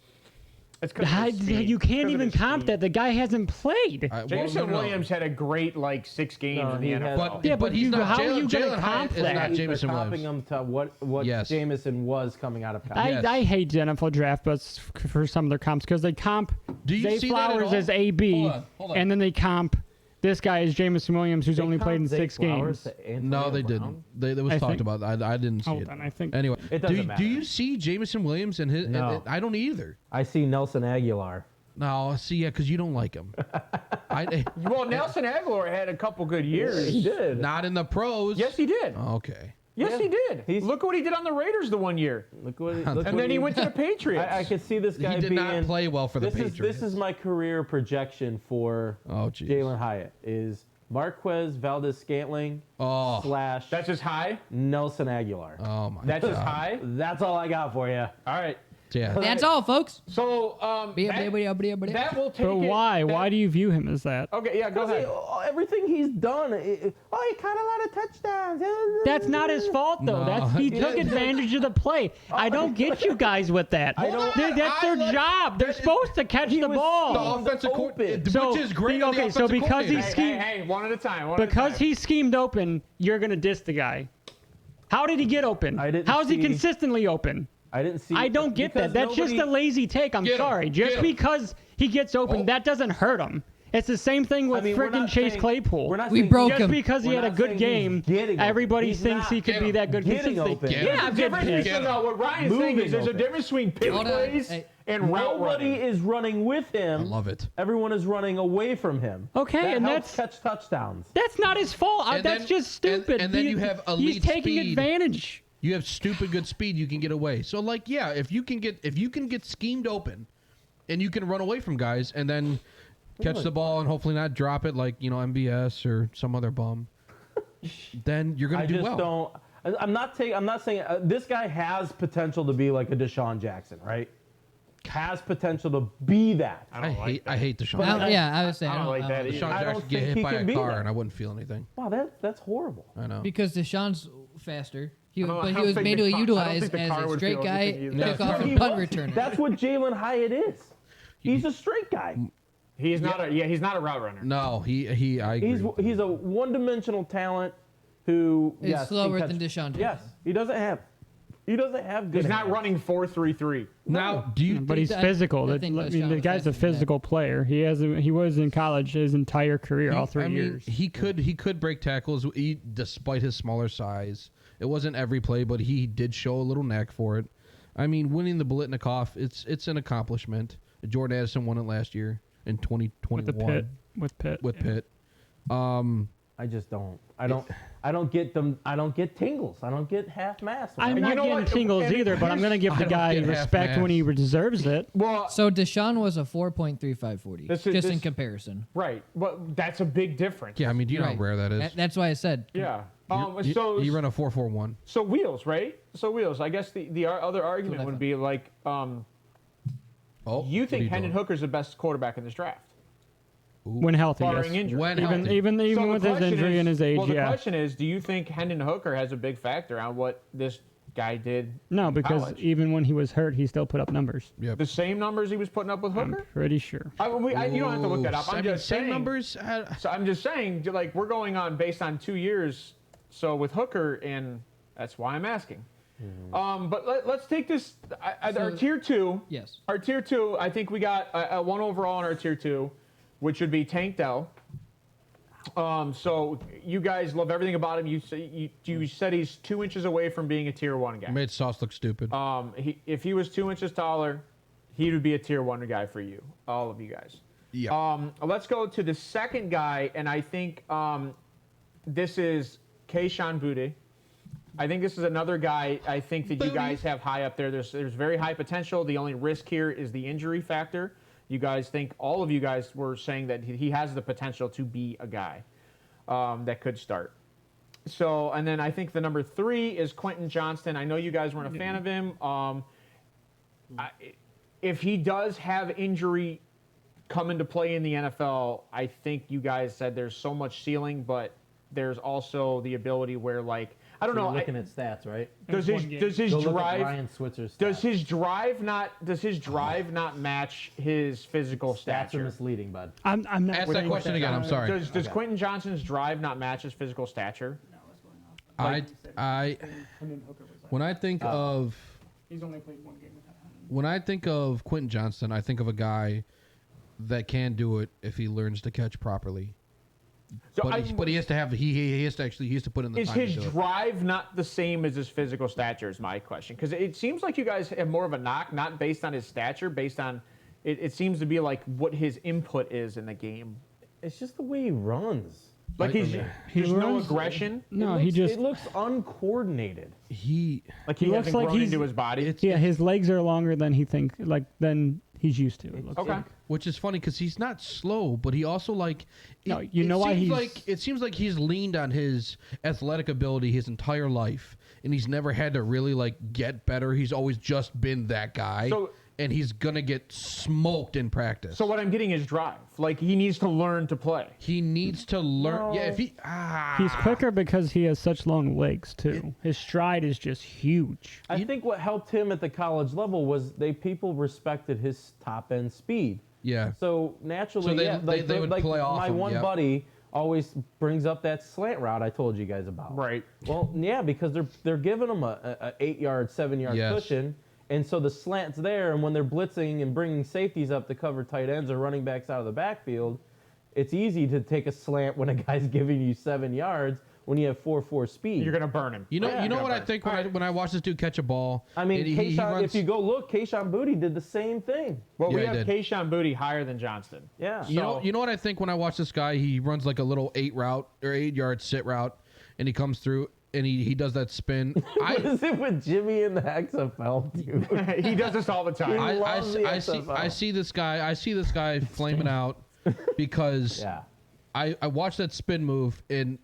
Speaker 1: It's 'cause of his speed.
Speaker 5: You can't
Speaker 1: Because of
Speaker 5: even
Speaker 1: his
Speaker 5: comp
Speaker 1: speed.
Speaker 5: that. The guy hasn't played.
Speaker 1: Jameson Williams had a great 6 games
Speaker 3: No,
Speaker 1: in the
Speaker 3: he
Speaker 1: NFL.
Speaker 3: has-
Speaker 4: But
Speaker 5: Yeah,
Speaker 4: but he's not.
Speaker 5: how are you
Speaker 4: Jalen
Speaker 5: gonna
Speaker 4: Hyatt
Speaker 5: comp
Speaker 4: is
Speaker 5: that?
Speaker 4: not Jameson
Speaker 3: They're
Speaker 4: Williams.
Speaker 3: comping him to what
Speaker 4: Yes.
Speaker 3: Jameson was coming out of college.
Speaker 4: Yes.
Speaker 5: I hate the NFL draft buzz for some of their comps because they comp
Speaker 4: Do you
Speaker 5: Zay
Speaker 4: see that at
Speaker 5: Flowers
Speaker 4: all?
Speaker 5: as AB,
Speaker 4: Hold on.
Speaker 5: and then they comp this guy is Jameson Williams, who's
Speaker 3: They
Speaker 5: only played in
Speaker 3: comped Zay
Speaker 5: 6
Speaker 3: Flowers
Speaker 5: games.
Speaker 3: to Antonio
Speaker 4: No, they
Speaker 3: Brown?
Speaker 4: didn't. There was
Speaker 5: I
Speaker 4: talked
Speaker 5: think-
Speaker 4: about. I didn't see
Speaker 5: Hold
Speaker 4: it.
Speaker 5: on, I think-
Speaker 4: Anyway,
Speaker 3: It doesn't
Speaker 4: do
Speaker 3: matter.
Speaker 4: you see Jameson Williams and his?
Speaker 3: No.
Speaker 4: I don't either.
Speaker 3: I see Nelson Aguilar.
Speaker 4: No, see, yeah, because you don't like him.
Speaker 1: Well, Nelson Aguilar had a couple good years.
Speaker 3: He did.
Speaker 4: Not in the pros.
Speaker 1: Yes, he did.
Speaker 4: Okay.
Speaker 1: Yes,
Speaker 3: Yeah.
Speaker 1: he did.
Speaker 3: He's-
Speaker 1: Look what he did on the Raiders the one year.
Speaker 3: Look what.
Speaker 1: And then he went to the Patriots.
Speaker 3: I could see this guy
Speaker 4: He did
Speaker 3: being.
Speaker 4: not play well for the
Speaker 3: this
Speaker 4: Patriots.
Speaker 3: This is my career projection for
Speaker 4: Oh, jeez.
Speaker 3: Jalen Hyatt is Marquez Valdez-Scantling
Speaker 4: Oh.
Speaker 3: /
Speaker 1: That's his high.
Speaker 3: Nelson Aguilar.
Speaker 4: Oh my.
Speaker 1: That's his
Speaker 4: God.
Speaker 1: high.
Speaker 3: That's all I got for you.
Speaker 1: All right.
Speaker 4: Yeah.
Speaker 2: That's all, folks.
Speaker 1: So that will take
Speaker 5: But
Speaker 1: it.
Speaker 5: why? Why do you view him as that?
Speaker 1: Okay, yeah, go ahead.
Speaker 3: Everything he's done. He caught a lot of touchdowns.
Speaker 5: That's not his fault, though.
Speaker 4: No.
Speaker 5: He took advantage of the play. I don't get you guys with that.
Speaker 3: don't-
Speaker 5: That's their job. They're supposed to catch the
Speaker 3: was
Speaker 5: ball.
Speaker 4: The offensive
Speaker 3: open.
Speaker 4: coordinator,
Speaker 5: So,
Speaker 4: which is great.
Speaker 5: okay, so because he's
Speaker 1: Hey,
Speaker 5: schemed,
Speaker 1: hey, one at a time.
Speaker 5: because he schemed open, you're gonna diss the guy. How did he get open?
Speaker 3: I didn't
Speaker 5: How is he
Speaker 3: see-
Speaker 5: consistently open?
Speaker 3: I didn't see.
Speaker 5: I don't get that. That's just a lazy take. I'm
Speaker 4: Get him.
Speaker 5: sorry.
Speaker 4: Get
Speaker 5: Just
Speaker 4: him.
Speaker 5: because he gets open,
Speaker 4: Oh.
Speaker 5: that doesn't hurt him. It's the same thing with
Speaker 3: we're
Speaker 5: frickin'
Speaker 3: not
Speaker 5: Chase
Speaker 3: saying-
Speaker 5: Claypool.
Speaker 3: we're not
Speaker 2: We
Speaker 3: saying-
Speaker 2: broke
Speaker 5: Just
Speaker 2: him.
Speaker 5: because he
Speaker 3: We're
Speaker 5: had a
Speaker 3: not
Speaker 5: good
Speaker 3: saying
Speaker 5: game,
Speaker 3: he's getting
Speaker 5: everybody
Speaker 3: open. He's
Speaker 5: thinks he
Speaker 3: not
Speaker 5: could be that good
Speaker 3: getting
Speaker 5: consistently.
Speaker 3: open.
Speaker 4: Get
Speaker 5: Yeah,
Speaker 4: him.
Speaker 5: I'm
Speaker 1: Difference
Speaker 5: getting
Speaker 1: between,
Speaker 5: pissed.
Speaker 1: no, what Ryan's saying
Speaker 3: Moving
Speaker 1: is there's a
Speaker 3: open.
Speaker 1: difference between pick
Speaker 2: Hold on.
Speaker 1: plays
Speaker 2: Hey.
Speaker 1: and route
Speaker 3: Nobody
Speaker 1: running.
Speaker 3: is running with him.
Speaker 4: I love it.
Speaker 3: Everyone is running away from him.
Speaker 5: Okay,
Speaker 3: that
Speaker 5: and
Speaker 3: helps
Speaker 5: that's-
Speaker 3: catch touchdowns.
Speaker 5: That's not his fault.
Speaker 4: And
Speaker 5: That's
Speaker 4: then-
Speaker 5: just stupid.
Speaker 4: and then you have elite
Speaker 5: He's taking
Speaker 4: speed.
Speaker 5: advantage.
Speaker 4: You have stupid good speed. You can get away. So like, yeah, if you can get schemed open, and you can run away from guys, and then catch the ball and hopefully not drop it like MBS or some other bum, then you're gonna
Speaker 3: I
Speaker 4: do
Speaker 3: just
Speaker 4: well.
Speaker 3: don't. I'm not saying this guy has potential to be like a Deshaun Jackson, right? Has potential to be that.
Speaker 4: I hate Deshaun.
Speaker 1: But
Speaker 4: Jackson.
Speaker 2: I was saying.
Speaker 1: I don't like that either.
Speaker 4: Deshaun
Speaker 3: I don't
Speaker 4: Jackson get
Speaker 3: think
Speaker 4: hit
Speaker 3: he
Speaker 4: by
Speaker 3: can
Speaker 4: a
Speaker 3: be
Speaker 4: car
Speaker 3: that.
Speaker 4: and I wouldn't feel anything.
Speaker 3: Wow, that's horrible.
Speaker 4: I know.
Speaker 2: Because Deshaun's faster.
Speaker 1: I
Speaker 2: But he
Speaker 1: don't
Speaker 2: was
Speaker 1: think
Speaker 2: mainly
Speaker 1: the car- I don't
Speaker 2: utilized
Speaker 1: think the
Speaker 2: as
Speaker 1: car
Speaker 2: a
Speaker 1: would
Speaker 2: straight
Speaker 1: feel
Speaker 2: guy,
Speaker 1: anything either.
Speaker 2: kickoff,
Speaker 3: He
Speaker 2: and punt
Speaker 3: was.
Speaker 2: returner.
Speaker 3: That's what Jalen Hyatt is. He's a straight guy.
Speaker 1: He's not he's not a route runner.
Speaker 4: No, he. I agree.
Speaker 3: He's a one-dimensional talent who
Speaker 2: Is
Speaker 3: yes,
Speaker 2: slower
Speaker 3: can
Speaker 2: than
Speaker 3: catch-
Speaker 2: Deshaun Jackson.
Speaker 3: Yes, he doesn't have. He doesn't have good
Speaker 1: He's not
Speaker 3: hands.
Speaker 1: running 4.33.
Speaker 4: Now, do you
Speaker 5: But
Speaker 4: think
Speaker 5: he's physical.
Speaker 2: I think Deshaun
Speaker 5: The
Speaker 2: was
Speaker 5: guy's a
Speaker 2: asking that.
Speaker 5: physical player. He was in college his entire career, all 3 years.
Speaker 4: he could break tackles despite his smaller size. It wasn't every play, but he did show a little knack for it. I mean, winning the Biletnikoff, it's an accomplishment. Jordan Addison won it last year in 2021
Speaker 5: With Pitt.
Speaker 4: Pitt.
Speaker 3: I just don't. I don't get them. I don't get tingles. I don't get half mast.
Speaker 5: I'm
Speaker 1: You
Speaker 5: not
Speaker 1: know
Speaker 5: getting
Speaker 1: what?
Speaker 5: tingles
Speaker 1: And
Speaker 5: either, but I'm going to give
Speaker 4: I
Speaker 5: the
Speaker 4: don't
Speaker 5: guy
Speaker 4: get
Speaker 5: respect
Speaker 4: half-mast.
Speaker 5: when he deserves it.
Speaker 1: Well,
Speaker 2: So Deshaun was a 4.3540,
Speaker 1: This
Speaker 2: just
Speaker 1: is-
Speaker 2: in
Speaker 1: this-
Speaker 2: comparison.
Speaker 1: right. But that's a big difference.
Speaker 4: Yeah, I mean, do you know
Speaker 2: Right.
Speaker 4: how rare that is?
Speaker 2: That's why I said.
Speaker 1: Yeah.
Speaker 4: You run a 4.41.
Speaker 1: So Wheels, right? So Wheels. I guess the other argument
Speaker 2: Left
Speaker 1: would
Speaker 2: one.
Speaker 1: be like,
Speaker 4: Oh,
Speaker 1: you
Speaker 4: what are
Speaker 1: think Hendon
Speaker 4: doing?
Speaker 1: Hooker's the best quarterback in this draft,
Speaker 5: When healthy,
Speaker 1: barring
Speaker 5: yes.
Speaker 1: injury?
Speaker 4: When
Speaker 5: Even
Speaker 4: healthy.
Speaker 5: even
Speaker 1: So the
Speaker 5: with his
Speaker 1: question
Speaker 5: injury
Speaker 1: is-
Speaker 5: and his age,
Speaker 1: well, the
Speaker 5: yeah.
Speaker 1: question is, do you think Hendon Hooker has a big factor on what this guy did?
Speaker 5: No, because
Speaker 1: college?
Speaker 5: even when he was hurt, he still put up numbers.
Speaker 4: Yep.
Speaker 1: The same numbers he was putting up with
Speaker 5: I'm
Speaker 1: Hooker?
Speaker 5: pretty sure.
Speaker 1: You don't have to look that up.
Speaker 4: I
Speaker 1: I'm
Speaker 4: mean,
Speaker 1: just
Speaker 4: same
Speaker 1: saying.
Speaker 4: numbers.
Speaker 1: So I'm just saying, like, we're going on based on 2 years. So with Hooker, and that's why I'm asking. But let's take this. Our
Speaker 2: So-
Speaker 1: tier 2.
Speaker 2: Yes.
Speaker 1: Our tier 2. I think we got a 1 overall in our tier 2, which would be Tank Dell. So you guys love everything about him. You said he's 2 inches away from being a tier 1 guy.
Speaker 4: Made Sauce look stupid.
Speaker 1: If he was 2 inches taller, he would be a tier 1 guy for you, all of you guys.
Speaker 4: Yeah.
Speaker 1: Let's go to the second guy, and I think this is Kayshon Boutte. I think this is another guy I think that you guys have high up there. There's very high potential. The only risk here is the injury factor. You guys think, all of you guys were saying that he has the potential to be a guy that could start. So, and then I think the number 3 is Quentin Johnston. I know you guys weren't a fan of him. If he does have injury come into play in the NFL, I think you guys said there's so much ceiling, but there's also the ability where, like, I don't
Speaker 3: So
Speaker 1: know.
Speaker 3: you're looking at stats, right?
Speaker 1: Does
Speaker 5: One
Speaker 1: his
Speaker 5: game.
Speaker 1: does his
Speaker 3: Go look at
Speaker 1: drive
Speaker 3: Ryan Switzer's
Speaker 1: does
Speaker 3: stats.
Speaker 1: his drive not match his physical
Speaker 3: Stats are
Speaker 1: stature?
Speaker 3: misleading, bud.
Speaker 5: I'm not.
Speaker 4: Ask that
Speaker 5: with
Speaker 4: question
Speaker 5: that.
Speaker 4: again. I'm sorry.
Speaker 1: Does
Speaker 3: Okay.
Speaker 1: Quentin Johnston's drive not match his physical stature?
Speaker 4: When I think of
Speaker 5: He's only played 1 game with that.
Speaker 4: when I think of Quentin Johnston, I think of a guy that can do it if he learns to catch properly.
Speaker 1: So
Speaker 4: But he has to have he has to put in the
Speaker 1: is
Speaker 4: time
Speaker 1: his
Speaker 4: to do it.
Speaker 1: drive not the same as his physical stature? Is my question, because it seems like you guys have more of a knock, not based on his stature, based on it seems to be like what his input is in the game.
Speaker 3: It's just the way he runs.
Speaker 1: Like
Speaker 3: He
Speaker 1: there's no
Speaker 5: runs-
Speaker 1: aggression.
Speaker 5: No,
Speaker 3: it looks uncoordinated.
Speaker 1: Like he
Speaker 5: looks
Speaker 1: hasn't
Speaker 5: like
Speaker 1: grown
Speaker 5: he's-
Speaker 1: into his body.
Speaker 5: Yeah, his legs are longer than than he's used to. It looks
Speaker 1: Okay.
Speaker 5: like.
Speaker 4: Which is funny because he's not slow, but he also like.
Speaker 5: No, you know why he's-
Speaker 4: It seems like he's leaned on his athletic ability his entire life, and he's never had to really like get better. He's always just been that guy, and he's gonna get smoked in practice.
Speaker 1: So what I'm getting is drive. Like he needs to learn to play.
Speaker 4: He needs to learn. Yeah, if he
Speaker 5: He's quicker because he has such long legs too. His stride is just huge.
Speaker 3: I think what helped him at the college level was people respected his top end speed.
Speaker 4: Yeah.
Speaker 3: So naturally,
Speaker 4: So they-
Speaker 3: yeah,
Speaker 4: they- they would play off
Speaker 3: my
Speaker 4: him,
Speaker 3: one
Speaker 4: yep.
Speaker 3: buddy always brings up that slant route I told you guys about.
Speaker 1: Right.
Speaker 3: Well, yeah, because they're giving him a 8-yard, 7-yard
Speaker 4: Yes.
Speaker 3: cushion, and so the slant's there, and when they're blitzing and bringing safeties up to cover tight ends or running backs out of the backfield, it's easy to take a slant when a guy's giving you 7 yards when you have 4.4 speed.
Speaker 1: You're gonna burn him.
Speaker 4: You know,
Speaker 3: Yeah.
Speaker 4: you know what I think when I watch this dude catch a ball.
Speaker 3: I mean,
Speaker 4: he
Speaker 3: Kayshon,
Speaker 4: runs-
Speaker 3: if you go look, Kayshon Boutte did the same thing.
Speaker 1: Well, we
Speaker 4: Yeah,
Speaker 1: have
Speaker 4: he did.
Speaker 1: Kayshon Boutte higher than Johnston.
Speaker 3: Yeah.
Speaker 4: You know what I think when I watch this guy? He runs like a little 8-yard sit route, and he comes through and he does that spin.
Speaker 3: What is it with Jimmy in the XFL, dude?
Speaker 1: He does this all the time.
Speaker 3: loves the XFL.
Speaker 4: I see this guy flaming out because
Speaker 3: Yeah.
Speaker 4: I watch that spin move, and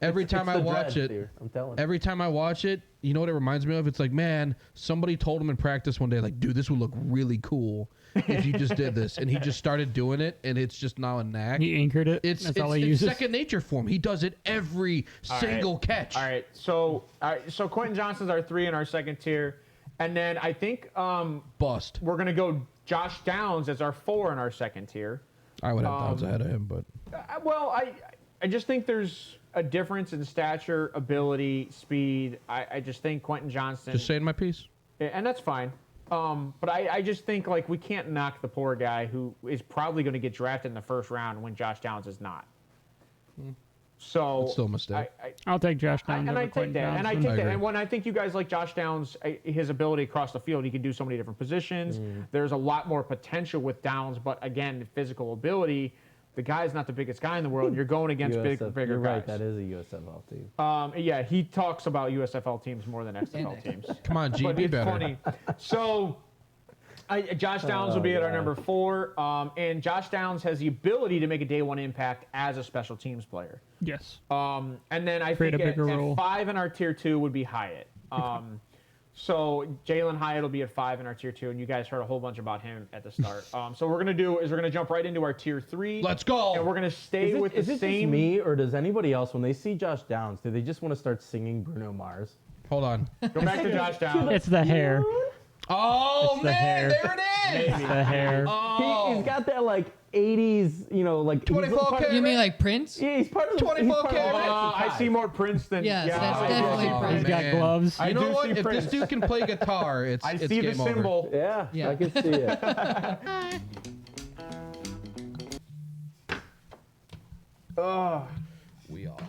Speaker 4: every time I
Speaker 3: It's the
Speaker 4: watch
Speaker 3: dreads,
Speaker 4: it,
Speaker 3: dude. I'm telling you.
Speaker 4: every time I watch it, you know what it reminds me of? It's like, man, somebody told him in practice one day, like, dude, this would look really cool if you just did this, and he just started doing it, and it's just now a knack.
Speaker 5: He anchored it.
Speaker 4: It's
Speaker 5: That's all he
Speaker 4: it's
Speaker 5: uses.
Speaker 4: second nature for him. He does it every single catch.
Speaker 1: All right. So Quentin Johnston's our 3 in our second tier, and then I think
Speaker 4: Bust.
Speaker 1: we're gonna go Josh Downs as our 4 in our second tier.
Speaker 4: I would have Downs ahead of him, but
Speaker 1: I just think there's a difference in stature, ability, speed. I just think Quentin Johnston.
Speaker 4: Just saying my piece.
Speaker 1: And that's fine. But I just think like we can't knock the poor guy who is probably going to get drafted in the first round when Josh Downs is not. So
Speaker 4: It's still a mistake.
Speaker 5: I'll take Josh Downs.
Speaker 1: And I
Speaker 5: over
Speaker 1: take
Speaker 5: Quentin
Speaker 1: that. And I
Speaker 5: Johnston.
Speaker 1: take that.
Speaker 4: agree.
Speaker 1: And when I think you guys like Josh Downs, his ability across the field, he can do so many different positions. There's a lot more potential with Downs, but again, physical ability. The guy's not the biggest guy in the world. You're going against bigger
Speaker 3: You're
Speaker 1: guys.
Speaker 3: right. That is a USFL team.
Speaker 1: Yeah, he talks about USFL teams more than XFL teams.
Speaker 4: Come on, G,
Speaker 1: But
Speaker 4: be
Speaker 1: it's
Speaker 4: better.
Speaker 1: funny. So, Josh Downs will be at our number 4, and Josh Downs has the ability to make a day one impact as a special teams player.
Speaker 5: Yes.
Speaker 1: And then I
Speaker 5: Create
Speaker 1: think
Speaker 5: a bigger
Speaker 1: at
Speaker 5: role.
Speaker 1: 5 in our tier 2 would be Hyatt. So Jalen Hyatt will be at 5 in our tier 2, and you guys heard a whole bunch about him at the start. So what we're gonna do is we're gonna jump right into our tier 3.
Speaker 4: Let's go.
Speaker 1: And we're gonna stay with
Speaker 3: Is
Speaker 1: the
Speaker 3: it
Speaker 1: same.
Speaker 3: just me, or does anybody else, when they see Josh Downs, do they just want to start singing Bruno Mars?
Speaker 4: Hold on.
Speaker 1: Go back to Josh Downs.
Speaker 5: It's the hair.
Speaker 4: Oh,
Speaker 5: It's the
Speaker 4: man,
Speaker 5: hair.
Speaker 4: there it is.
Speaker 5: It's the hair.
Speaker 3: He's got that like 80s, like
Speaker 4: 24
Speaker 3: he's part of-
Speaker 4: karat.
Speaker 2: You mean like Prince?
Speaker 3: Yeah, he's part of the
Speaker 4: 24
Speaker 3: he's part of the
Speaker 4: karat.
Speaker 3: Legacy
Speaker 1: I
Speaker 3: Five.
Speaker 1: see more Prince than.
Speaker 2: Yes,
Speaker 1: yeah,
Speaker 2: that's
Speaker 1: I do
Speaker 2: definitely
Speaker 1: see
Speaker 2: Prince.
Speaker 5: He's got
Speaker 4: man.
Speaker 5: gloves.
Speaker 1: I
Speaker 4: You
Speaker 1: do
Speaker 4: know what?
Speaker 1: see
Speaker 4: If
Speaker 1: Prince.
Speaker 4: this dude can play guitar, it's
Speaker 1: I
Speaker 4: it's
Speaker 1: see the
Speaker 4: game over.
Speaker 1: symbol.
Speaker 3: Yeah,
Speaker 2: Yeah.
Speaker 3: I can see it.
Speaker 1: Ugh.
Speaker 4: We off.